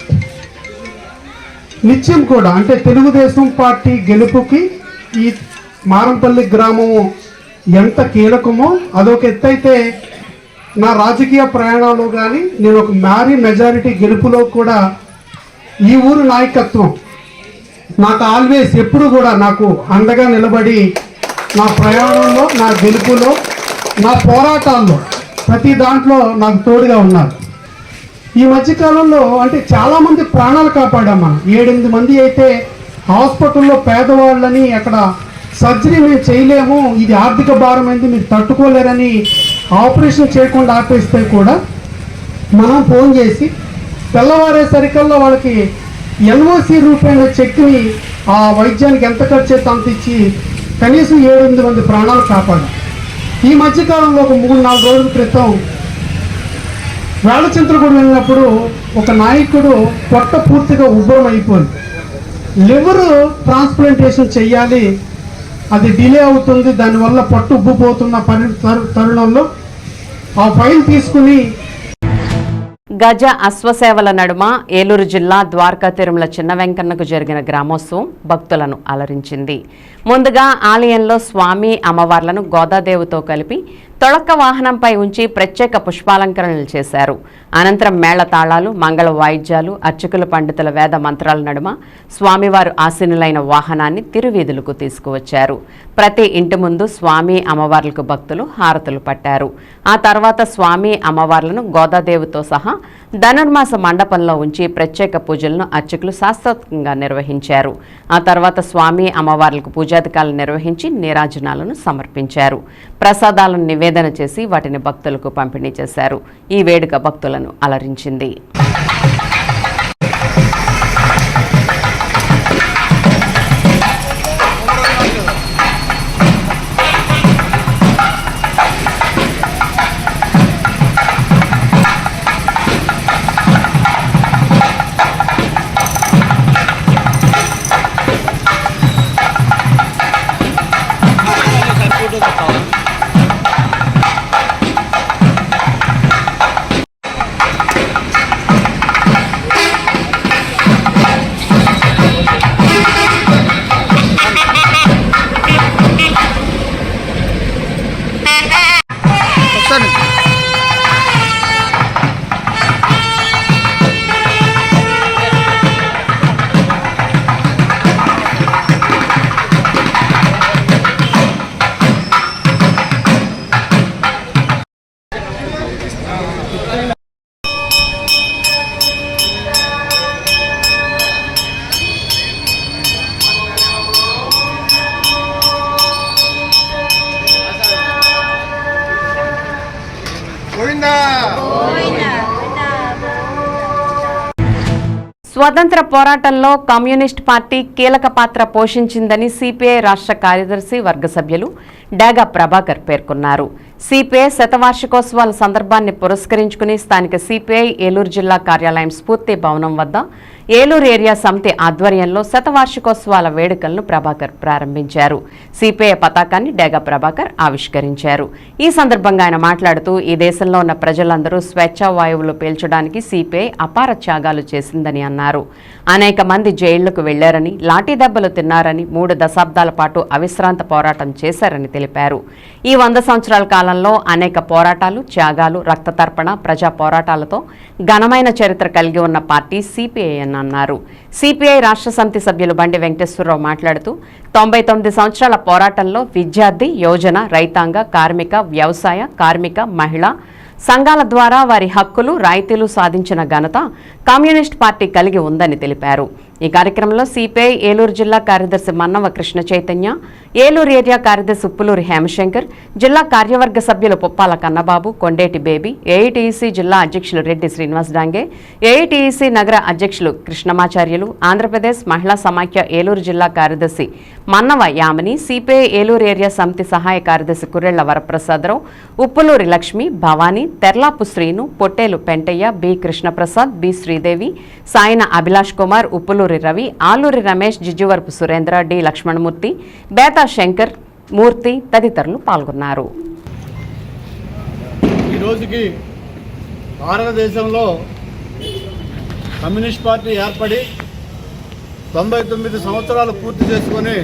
నిత్యం కూడా అంటే తెలుగుదేశం పార్టీ గెలుపుకి ఈ మారంపల్లి గ్రామము ఎంత కీలకమో అదొక ఎత్తైతే, నా రాజకీయ ప్రయాణంలో కానీ నేను ఒక మెజారిటీ గెలుపులో కూడా ఈ ఊరు నాయకత్వం నాకు ఆల్వేస్ ఎప్పుడు కూడా నాకు అండగా నిలబడి నా ప్రయాణంలో, నా గెలుపులో, నా పోరాటాల్లో ప్రతి దాంట్లో నాకు తోడుగా ఉన్నారు. ఈ మధ్యకాలంలో అంటే చాలామంది ప్రాణాలు కాపాడాం మనం. 7-8 మంది అయితే హాస్పిటల్లో పేదవాళ్ళని అక్కడ సర్జరీ మేము చేయలేము, ఇది ఆర్థిక భారమైంది, మీరు తట్టుకోలేరని ఆపరేషన్ చేయకుండా ఆపేస్తే కూడా మనం ఫోన్ చేసి తెల్లవారేసరికల్లా వాళ్ళకి NOC రూపాయల చెక్ని ఆ వైద్యానికి ఎంత ఖర్చు అయితే అంత ఇచ్చి కనీసం 7-8 మంది ప్రాణాలు కాపాడాం. ఈ మధ్యకాలంలో ఒక 3-4 రోజుల క్రితం వేళచింతలగూడ వెళ్ళినప్పుడు ఒక నాయకుడు పొట్ట పూర్తిగా ఉబ్బరం అయిపోయింది. లివర్ ట్రాన్స్ప్లాంటేషన్ చెయ్యాలి, అది డిలే అవుతుంది, దానివల్ల పట్టు ఉబ్బిపోతున్న తరుణంలో ఆ ఫైల్ తీసుకుని గజ అశ్వసేవల నడుమ ఏలూరు జిల్లా ద్వారకా తిరుమల చిన్న వెంకన్నకు జరిగిన గ్రామోత్సవం భక్తులను అలరించింది. ముందుగా ఆలయంలో స్వామి అమ్మవార్లను గోదాదేవితో కలిపి తొళక్క వాహనంపై ఉంచి ప్రత్యేక పుష్పాలంకరణలు చేశారు. అనంతరం మేళతాళాలు, మంగళ వాయిద్యాలు, అర్చకుల పండితుల వేద మంత్రాల నడుమ స్వామివారు ఆసీనులైన వాహనాన్ని తిరువీధులకు తీసుకువచ్చారు. ప్రతి ఇంటి ముందు స్వామి అమ్మవార్లకు భక్తులు హారతులు పట్టారు. ఆ తర్వాత స్వామి అమ్మవార్లను గోదాదేవితో సహా ధనుర్మాస మండపంలో ఉంచి ప్రత్యేక పూజలను అర్చకులు శాస్త్రోక్తంగా నిర్వహించారు. ఆ తర్వాత స్వామి అమ్మవార్లకు పూజాధికారులు నిర్వహించి నీరాజనాలను సమర్పించారు. ప్రసాదాలను నివేదన చేసి వాటిని భక్తులకు పంపిణీ చేశారు. ఈ వేడుక భక్తులను అలరించింది. స్వతంత్ర పోరాటంలో కమ్యూనిస్ట్ పార్టీ కీలక పాత్ర పోషించిందని సిపిఐ రాష్ట్ర కార్యదర్శి వర్గ సభ్యులు డాగా ప్రభాకర్ పేర్కొన్నారు. సిపిఐ శతవార్షికోత్సవాల సందర్భాన్ని పురస్కరించుకుని స్థానిక సిపిఐ ఏలూరు జిల్లా కార్యాలయం స్ఫూర్తి భవనం వద్ద ఏలూరు ఏరియా సమితి ఆధ్వర్యంలో శతవార్షికోత్సవాల వేడుకలను ప్రభాకర్ ప్రారంభించారు. సిపిఐ పతాకాన్ని డాగా ప్రభాకర్ ఆవిష్కరించారు. ఈ సందర్భంగా ఆయన మాట్లాడుతూ ఈ దేశంలో ఉన్న ప్రజలందరూ స్వేచ్ఛా వాయువులు పీల్చడానికి సిపిఐ అపార త్యాగాలు చేసిందని అన్నారు. అనేక మంది జైళ్లకు వెళ్లారని, లాఠీ దెబ్బలు తిన్నారని, 3 దశాబ్దాల పాటు అవిశ్రాంత పోరాటం చేశారని తెలిపారు. ఈ 100 సంవత్సరాల కాలంలో అనేక పోరాటాలు, త్యాగాలు, రక్తతర్పణ, ప్రజా పోరాటాలతో ఘనమైన చరిత్ర కలిగి ఉన్న పార్టీ సిపిఐ అని అన్నారు. సిపిఐ రాష్ట్ర సమితి సభ్యులు బండి వెంకటేశ్వరరావు మాట్లాడుతూ 99 సంవత్సరాల పోరాటంలో విద్యార్థి, యోజన, రైతాంగ, కార్మిక, వ్యవసాయ, కార్మిక, మహిళా సంఘాల ద్వారా వారి హక్కులు, రాయితీలు సాధించిన ఘనత కమ్యూనిస్ట్ పార్టీ కలిగి ఉందని తెలిపారు. ఈ కార్యక్రమంలో సిపిఐ ఏలూరు జిల్లా కార్యదర్శి మన్నవ కృష్ణ చైతన్య, ఏలూరు ఏరియా కార్యదర్శి ఉప్పులూరి హేమశంకర్, జిల్లా కార్యవర్గ సభ్యులు పుప్పాల కన్నబాబు, కొండేటి బేబీ, ఏఐటీఈసీ జిల్లా అధ్యక్షులు రెడ్డి శ్రీనివాస్ డాంగే, ఏఐటీఈసీ నగర అధ్యక్షులు కృష్ణమాచార్యులు, ఆంధ్రప్రదేశ్ మహిళా సమాఖ్య ఏలూరు జిల్లా కార్యదర్శి మన్నవ యామిని, సిపిఐ ఏలూరు ఏరియా సమితి సహాయ కార్యదర్శి కుర్రెళ్ల Varaprasad Rao, Uppuluri Lakshmi, Bhavani, Terlapu Srinu, Pottelu Pentayya, B Krishnaprasad, B Sridevi, Sayana Abhilash Kumar, Uppuluri Ravi, Aluri Ramesh, Jijjuvarapu Surendra, D Lakshmanamurthy, Betha Shankar Murthy తదితరులు పాల్గొన్నారు. ఈ రోజుకి భారతదేశంలో కమ్యూనిస్ట్ పార్టీ ఏర్పడి 99 సంవత్సరాలు పూర్తి చేసుకొని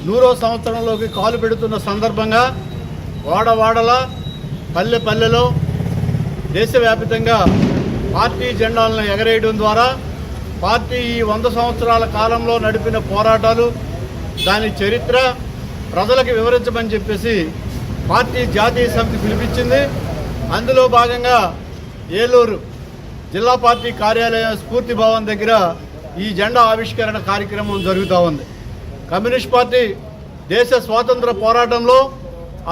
100వ సంవత్సరంలోకి కాలు పెడుతున్న సందర్భంగా వాడవాడల, పల్లె పల్లెలో దేశవ్యాప్తంగా పార్టీ జెండాలను ఎగరేయడం ద్వారా పార్టీ ఈ 100 సంవత్సరాల కాలంలో నడిపిన పోరాటాలు, దాని చరిత్ర ప్రజలకు వివరించమని చెప్పేసి పార్టీ జాతీయ సమితి పిలిపించింది. అందులో భాగంగా ఏలూరు జిల్లా పార్టీ కార్యాలయం స్ఫూర్తి భవన్ దగ్గర ఈ జెండా ఆవిష్కరణ కార్యక్రమం జరుగుతూ ఉంది. కమ్యూనిస్ట్ పార్టీ దేశ స్వాతంత్ర పోరాటంలో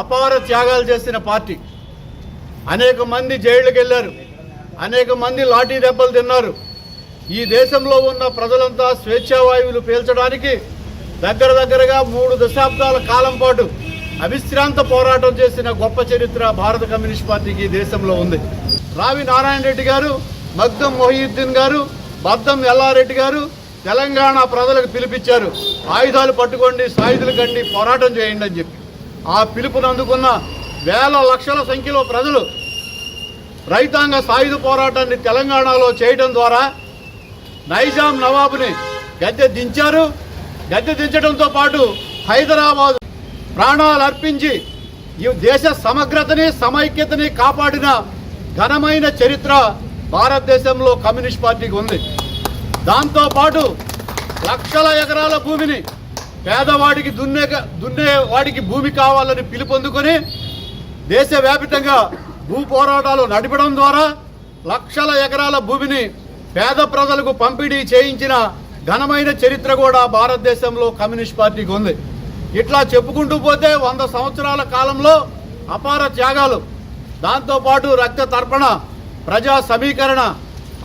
అపార త్యాగాలు చేసిన పార్టీ. అనేక మంది జైళ్ళకి వెళ్ళారు, అనేక మంది లాఠీ దెబ్బలు తిన్నారు. ఈ దేశంలో ఉన్న ప్రజలంతా స్వేచ్ఛావాయువులు పీల్చడానికి దగ్గరగా 3 దశాబ్దాల కాలం పాటు అవిశ్రాంత పోరాటం చేసిన గొప్ప చరిత్ర భారత కమ్యూనిస్ట్ పార్టీకి ఈ దేశంలో ఉంది. రావి నారాయణ రెడ్డి గారు, మగ్దం మొహియుద్దీన్ గారు, బద్దం ఎల్లారెడ్డి గారు తెలంగాణ ప్రజలకు పిలిపించారు. ఆయుధాలు పట్టుకోండి, సాయుధులు కండి, పోరాటం చేయండి అని చెప్పి. ఆ పిలుపును అందుకున్న వేల లక్షల సంఖ్యలో ప్రజలు రైతాంగ సాయుధ పోరాటాన్ని తెలంగాణలో చేయడం ద్వారా నైజాం నవాబుని గద్దె దించారు. గద్దె దించడంతో పాటు హైదరాబాద్ ప్రాణాలు అర్పించి ఈ దేశ సమగ్రతని సమైక్యతని కాపాడిన ఘనమైన చరిత్ర భారతదేశంలో కమ్యూనిస్ట్ పార్టీకి ఉంది. దాంతోపాటు లక్షల ఎకరాల భూమిని పేదవాడికి దున్నేవాడికి భూమి కావాలని పిలుపొందుకొని దేశవ్యాప్తంగా భూ పోరాటాలు నడపడం ద్వారా లక్షల ఎకరాల భూమిని పేద ప్రజలకు పంపిణీ చేయించిన ఘనమైన చరిత్ర కూడా భారతదేశంలో కమ్యూనిస్ట్ పార్టీకి ఉంది. ఇట్లా చెప్పుకుంటూ పోతే 100 సంవత్సరాల కాలంలో అపార త్యాగాలు, దాంతోపాటు రక్త తర్పణ, ప్రజా సమీకరణ,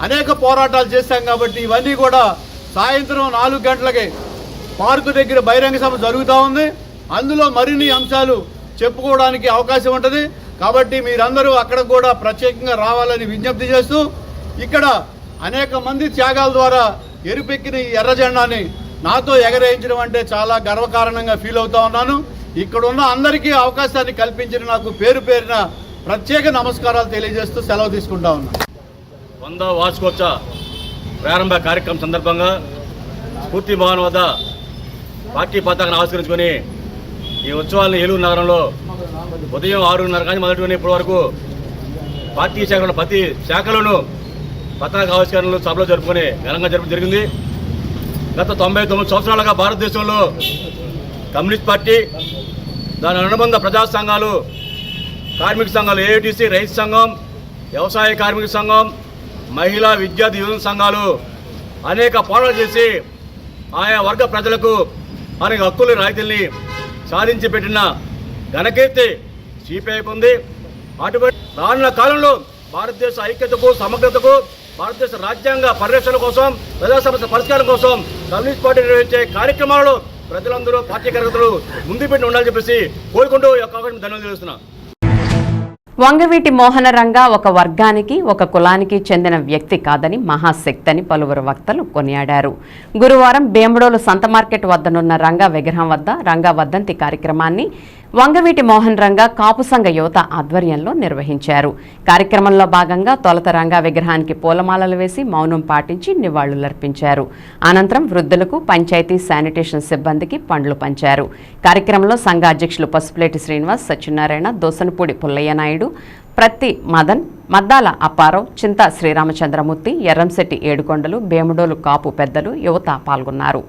అనేక పోరాటాలు చేశాం. కాబట్టి ఇవన్నీ కూడా సాయంత్రం 4 గంటలకి పార్కు దగ్గర బహిరంగ సభ జరుగుతూ ఉంది. అందులో మరిన్ని అంశాలు చెప్పుకోవడానికి అవకాశం ఉంటుంది. కాబట్టి మీరందరూ అక్కడ కూడా ప్రత్యేకంగా రావాలని విజ్ఞప్తి చేస్తూ, ఇక్కడ అనేక మంది త్యాగాల ద్వారా ఎరుపెక్కిన ఈ ఎర్ర జెండాని నాతో ఎగరేయించడం అంటే చాలా గర్వకారణంగా ఫీల్ అవుతా ఉన్నాను. ఇక్కడ ఉన్న అందరికీ అవకాశాన్ని కల్పించిన నాకు పేరు పేరున ప్రత్యేక నమస్కారాలు తెలియజేస్తూ సెలవు తీసుకుంటా ఉన్నా. 100వ వార్షికోత్సవ ప్రారంభ కార్యక్రమం సందర్భంగా స్ఫూర్తి భవన్ వద్ద పార్టీ పతాకాన్ని ఆవిష్కరించుకొని ఈ ఉత్సవాలను ఏలూరు నగరంలో ఉదయం 6:30 కానీ మొదలుకొని ఇప్పటి వరకు పార్టీ శాఖలో ప్రతి శాఖలోనూ పతాక ఆవిష్కరణలు సభలో జరుపుకొని ఘనంగా జరపడం జరిగింది. గత 99 సంవత్సరాలుగా భారతదేశంలో కమ్యూనిస్ట్ పార్టీ, దాని అనుబంధ ప్రజా సంఘాలు, కార్మిక సంఘాలు, ఏఐటీసీ, రైతు సంఘం, వ్యవసాయ కార్మిక సంఘం, మహిళా విద్యార్థి యువజన సంఘాలు అనేక పోరాటాలు చేసి ఆయా వర్గ ప్రజలకు అనేక హక్కులు రాయితీల్ని సాధించి పెట్టిన ఘనకీర్తి సిపిఐకి ఉంది. అటువంటి రానున్న కాలంలో భారతదేశ ఐక్యతకు, సమగ్రతకు, భారతదేశ రాజ్యాంగ పరిరక్షణ కోసం, ప్రజా సమస్య పరిష్కారం కోసం కమ్యూనిస్ట్ పార్టీ నిర్వహించే కార్యక్రమాలలో ప్రజలందరూ పార్టీ కార్యకర్తలు ముందు పెట్టి ఉండాలని చెప్పేసి కోరుకుంటూ ఈ యొక్క అవకాశం ధన్యవాదాలు తెలుస్తున్నా. వంగవీటి మోహన రంగ ఒక వర్గానికి, ఒక కులానికి చెందిన వ్యక్తి కాదని, మహాశక్తి అని పలువురు వక్తలు కొనియాడారు. గురువారం భీమడోలు సంత మార్కెట్ వద్దనున్న రంగా విగ్రహం వద్ద రంగా వర్ధంతి కార్యక్రమాన్ని వంగవీటి మోహన్ రంగ కాపు సంఘ యువత ఆధ్వర్యంలో నిర్వహించారు. కార్యక్రమంలో భాగంగా తొలత రంగా విగ్రహానికి పూలమాలలు వేసి మౌనం పాటించి నివాళులర్పించారు. అనంతరం వృద్ధులకు, పంచాయతీ శానిటేషన్ సిబ్బందికి పండ్లు పంచారు. కార్యక్రమంలో సంఘ అధ్యక్షులు పసుపులేటి శ్రీనివాస్, సత్యనారాయణ, దోసనపూడి పుల్లయ్య నాయుడు, ప్రత్తి మదన్, మద్దాల అప్పారావు, చింత శ్రీరామచంద్రమూర్తి, ఎర్రంశెట్టి ఏడుకొండలు, భీమడోలు కాపు పెద్దలు, యువత పాల్గొన్నారు.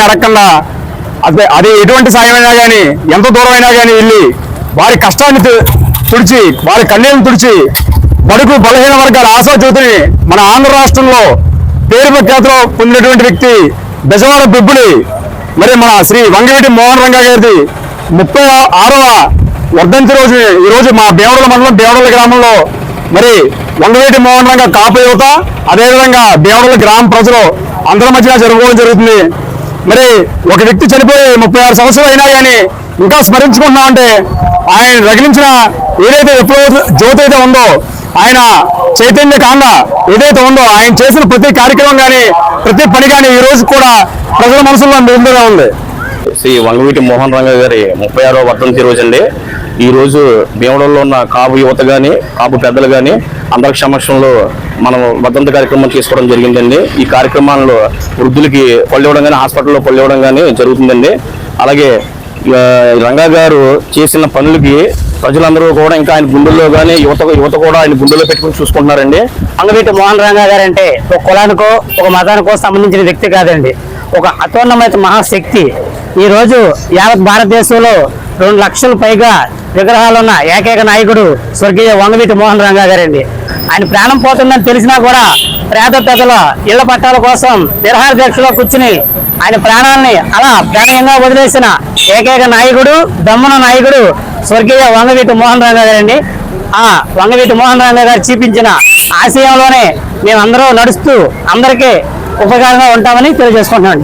అడగకుండా అది ఎటువంటి సాయమైనా కానీ, ఎంత దూరమైనా కానీ వెళ్ళి వారి కష్టాన్ని తుడిచి, వారి కన్నీళ్లను తుడిచి బడుగు బలహీన వర్గాల ఆశాజ్యోతిని మన ఆంధ్ర రాష్ట్రంలో పేరు ప్రఖ్యాతిలో పొందినటువంటి వ్యక్తి బెజవాడ బిబ్బులి. మరి మన శ్రీ వంగవీటి మోహన్ రంగా గారిది 36వ వర్ధంతి రోజు ఈరోజు మా భీమడోలు మండలం భీమడోలు గ్రామంలో మరి వంగవీటి మోహన్ రంగా కాపు యువత, అదేవిధంగా భీమడోలు గ్రామ ప్రజలు అందరి మధ్య జరుపుకోవడం జరుగుతుంది. మరి ఒక వ్యక్తి చనిపోయి 36 సంవత్సరాలు అయినా కానీ ఇంకా స్మరించుకుంటున్నామంటే ఆయన రగిలించిన ఏదైతే జ్యోతి అయితే ఉందో, ఆయన చైతన్య కాండ ఏదైతే ఉందో, ఆయన చేసిన ప్రతి కార్యక్రమం కానీ, ప్రతి పని కానీ ఈ రోజు కూడా ప్రజల మనసులో నిండుగా ఉంది. శ్రీ వంగవీటి మోహన్ రంగ గారి 36వ వర్ధంతి రోజు అండి. ఈ రోజు భీమడోల్లో ఉన్న కాపు యువత కానీ, కాపు పెద్దలు కానీ అందరి సమక్షంలో మనం వర్ధంతి కార్యక్రమం తీసుకోవడం జరిగిందండి. ఈ కార్యక్రమాల్లో వృద్ధులకి పళ్ళు ఇవ్వడం కానీ, హాస్పిటల్లో పళ్ళు ఇవ్వడం కానీ జరుగుతుందండి. అలాగే రంగా గారు చేసిన పనులకి ప్రజలందరూ కూడా ఇంకా ఆయన గుండెల్లో కానీ యువత కూడా ఆయన గుండెల్లో పెట్టుకుని చూసుకుంటున్నారండి. వంగవీటి మోహన్ రంగా గారు అంటే ఒక కులానికో, ఒక మతానికో సంబంధించిన వ్యక్తి కాదండి, ఒక అతోన్నమైన మహాశక్తి. ఈ రోజు యావత్ భారతదేశంలో 2 లక్షల పైగా విగ్రహాలున్న ఏకైక నాయకుడు స్వర్గీయ వంగవీటి మోహన్ రంగా గారండి. ఆయన ప్రాణం పోతుందని తెలిసినా కూడా పేద ప్రజల ఇళ్ల పట్టాల కోసం నిరహార దీక్షలో కూర్చుని ఆయన ప్రాణాలని అలా ప్రాణంగా వదిలేసిన ఏకైక నాయకుడు, దమ్మున నాయకుడు స్వర్గీయ వంగవీటి మోహన్ రంగా గారండి. ఆ వంగవీటి మోహన్ రంగా గారు చూపించిన ఆశయంలోనే మేమందరూ నడుస్తూ అందరికీ ఉపకారంగా ఉంటామని తెలియజేసుకుంటున్నాం.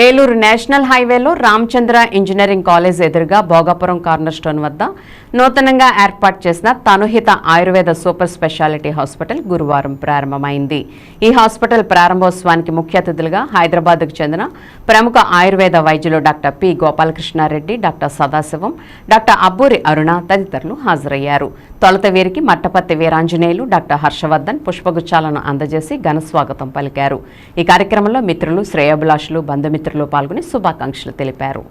ఏలూరు నేషనల్ హైవేలో రామచంద్ర ఇంజనీరింగ్ కాలేజ్ ఎదురుగా భోగాపురం కార్నర్ స్టోన్ వద్ద నూతనంగా ఏర్పాటు చేసిన తనుహిత ఆయుర్వేద సూపర్ స్పెషాలిటీ హాస్పిటల్ గురువారం ప్రారంభమైంది. ఈ హాస్పిటల్ ప్రారంభోత్సవానికి ముఖ్య అతిథులుగా హైదరాబాద్కు చెందిన ప్రముఖ ఆయుర్వేద వైద్యులు doctor P Gopalakrishnareddy, doctor Sadasivam, doctor Abburi Aruna తదితరులు హాజరయ్యారు. తొలుత వీరికి మట్టపత్తి వీరాంజనేయులు, డాక్టర్ హర్షవర్ధన్ పుష్పగుచ్చాలను అందజేసి ఘనస్వాగతం పలికారు. ఈ కార్యక్రమంలో మిత్రులు, శ్రేయోభిలాషులు, బంధుమిత్రులు పాల్గొని శుభాకాంక్షలు తెలిపారు.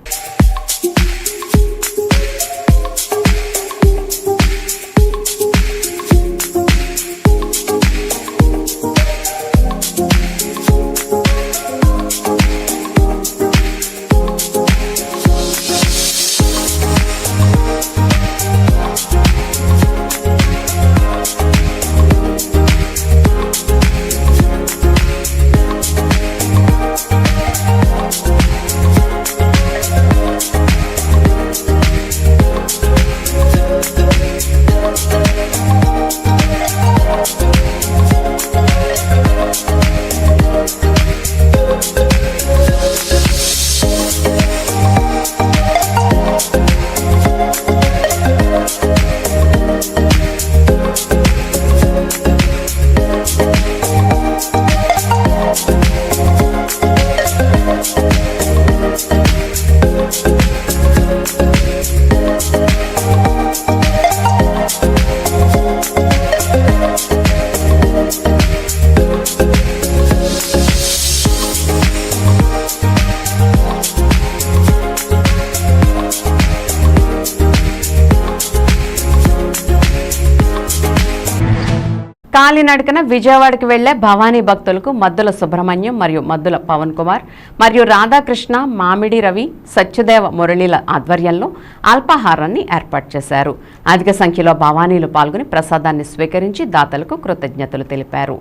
కాలినడకన విజయవాడకు వెళ్లే భవానీ భక్తులకు మద్దుల సుబ్రహ్మణ్యం మరియు మద్దుల పవన్ కుమార్ మరియు రాధాకృష్ణ, మామిడి రవి, సత్యదేవ మురళీల ఆధ్వర్యంలో అల్పాహారాన్ని ఏర్పాటు చేశారు. అధిక సంఖ్యలో భవానీలు పాల్గొని ప్రసాదాన్ని స్వీకరించి దాతలకు కృతజ్ఞతలు తెలిపారు.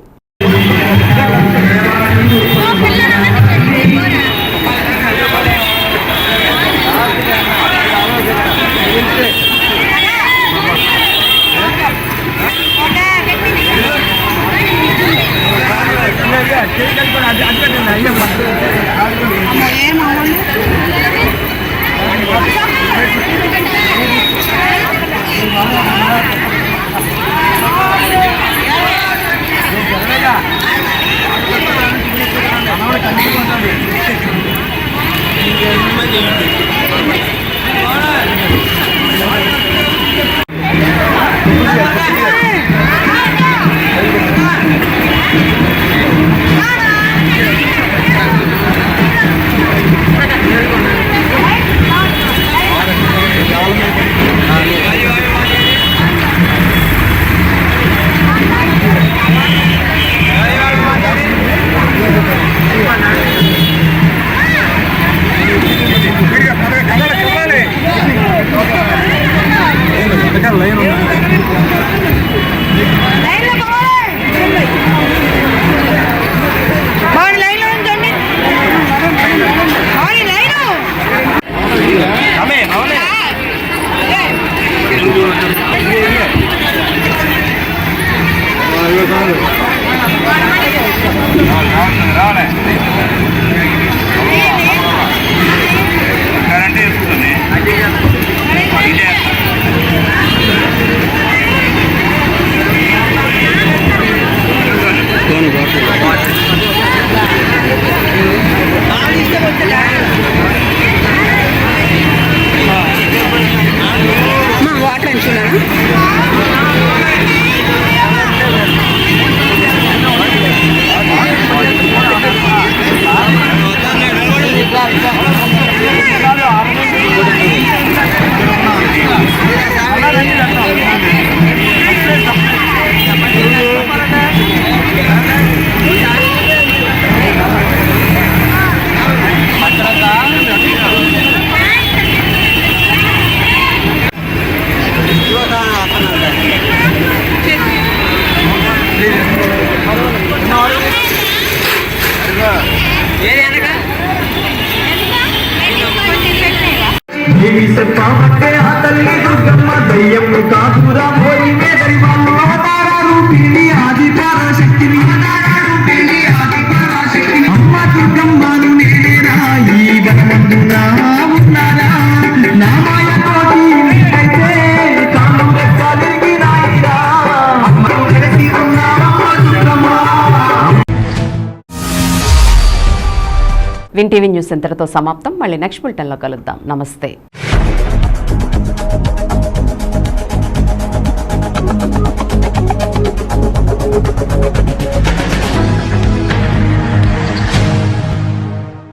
విన్ టీవీ న్యూస్ ఇంతటితో సమాప్తం. మళ్ళీ నెక్స్ట్ బులెటిన్లో కలుద్దాం. నమస్తే.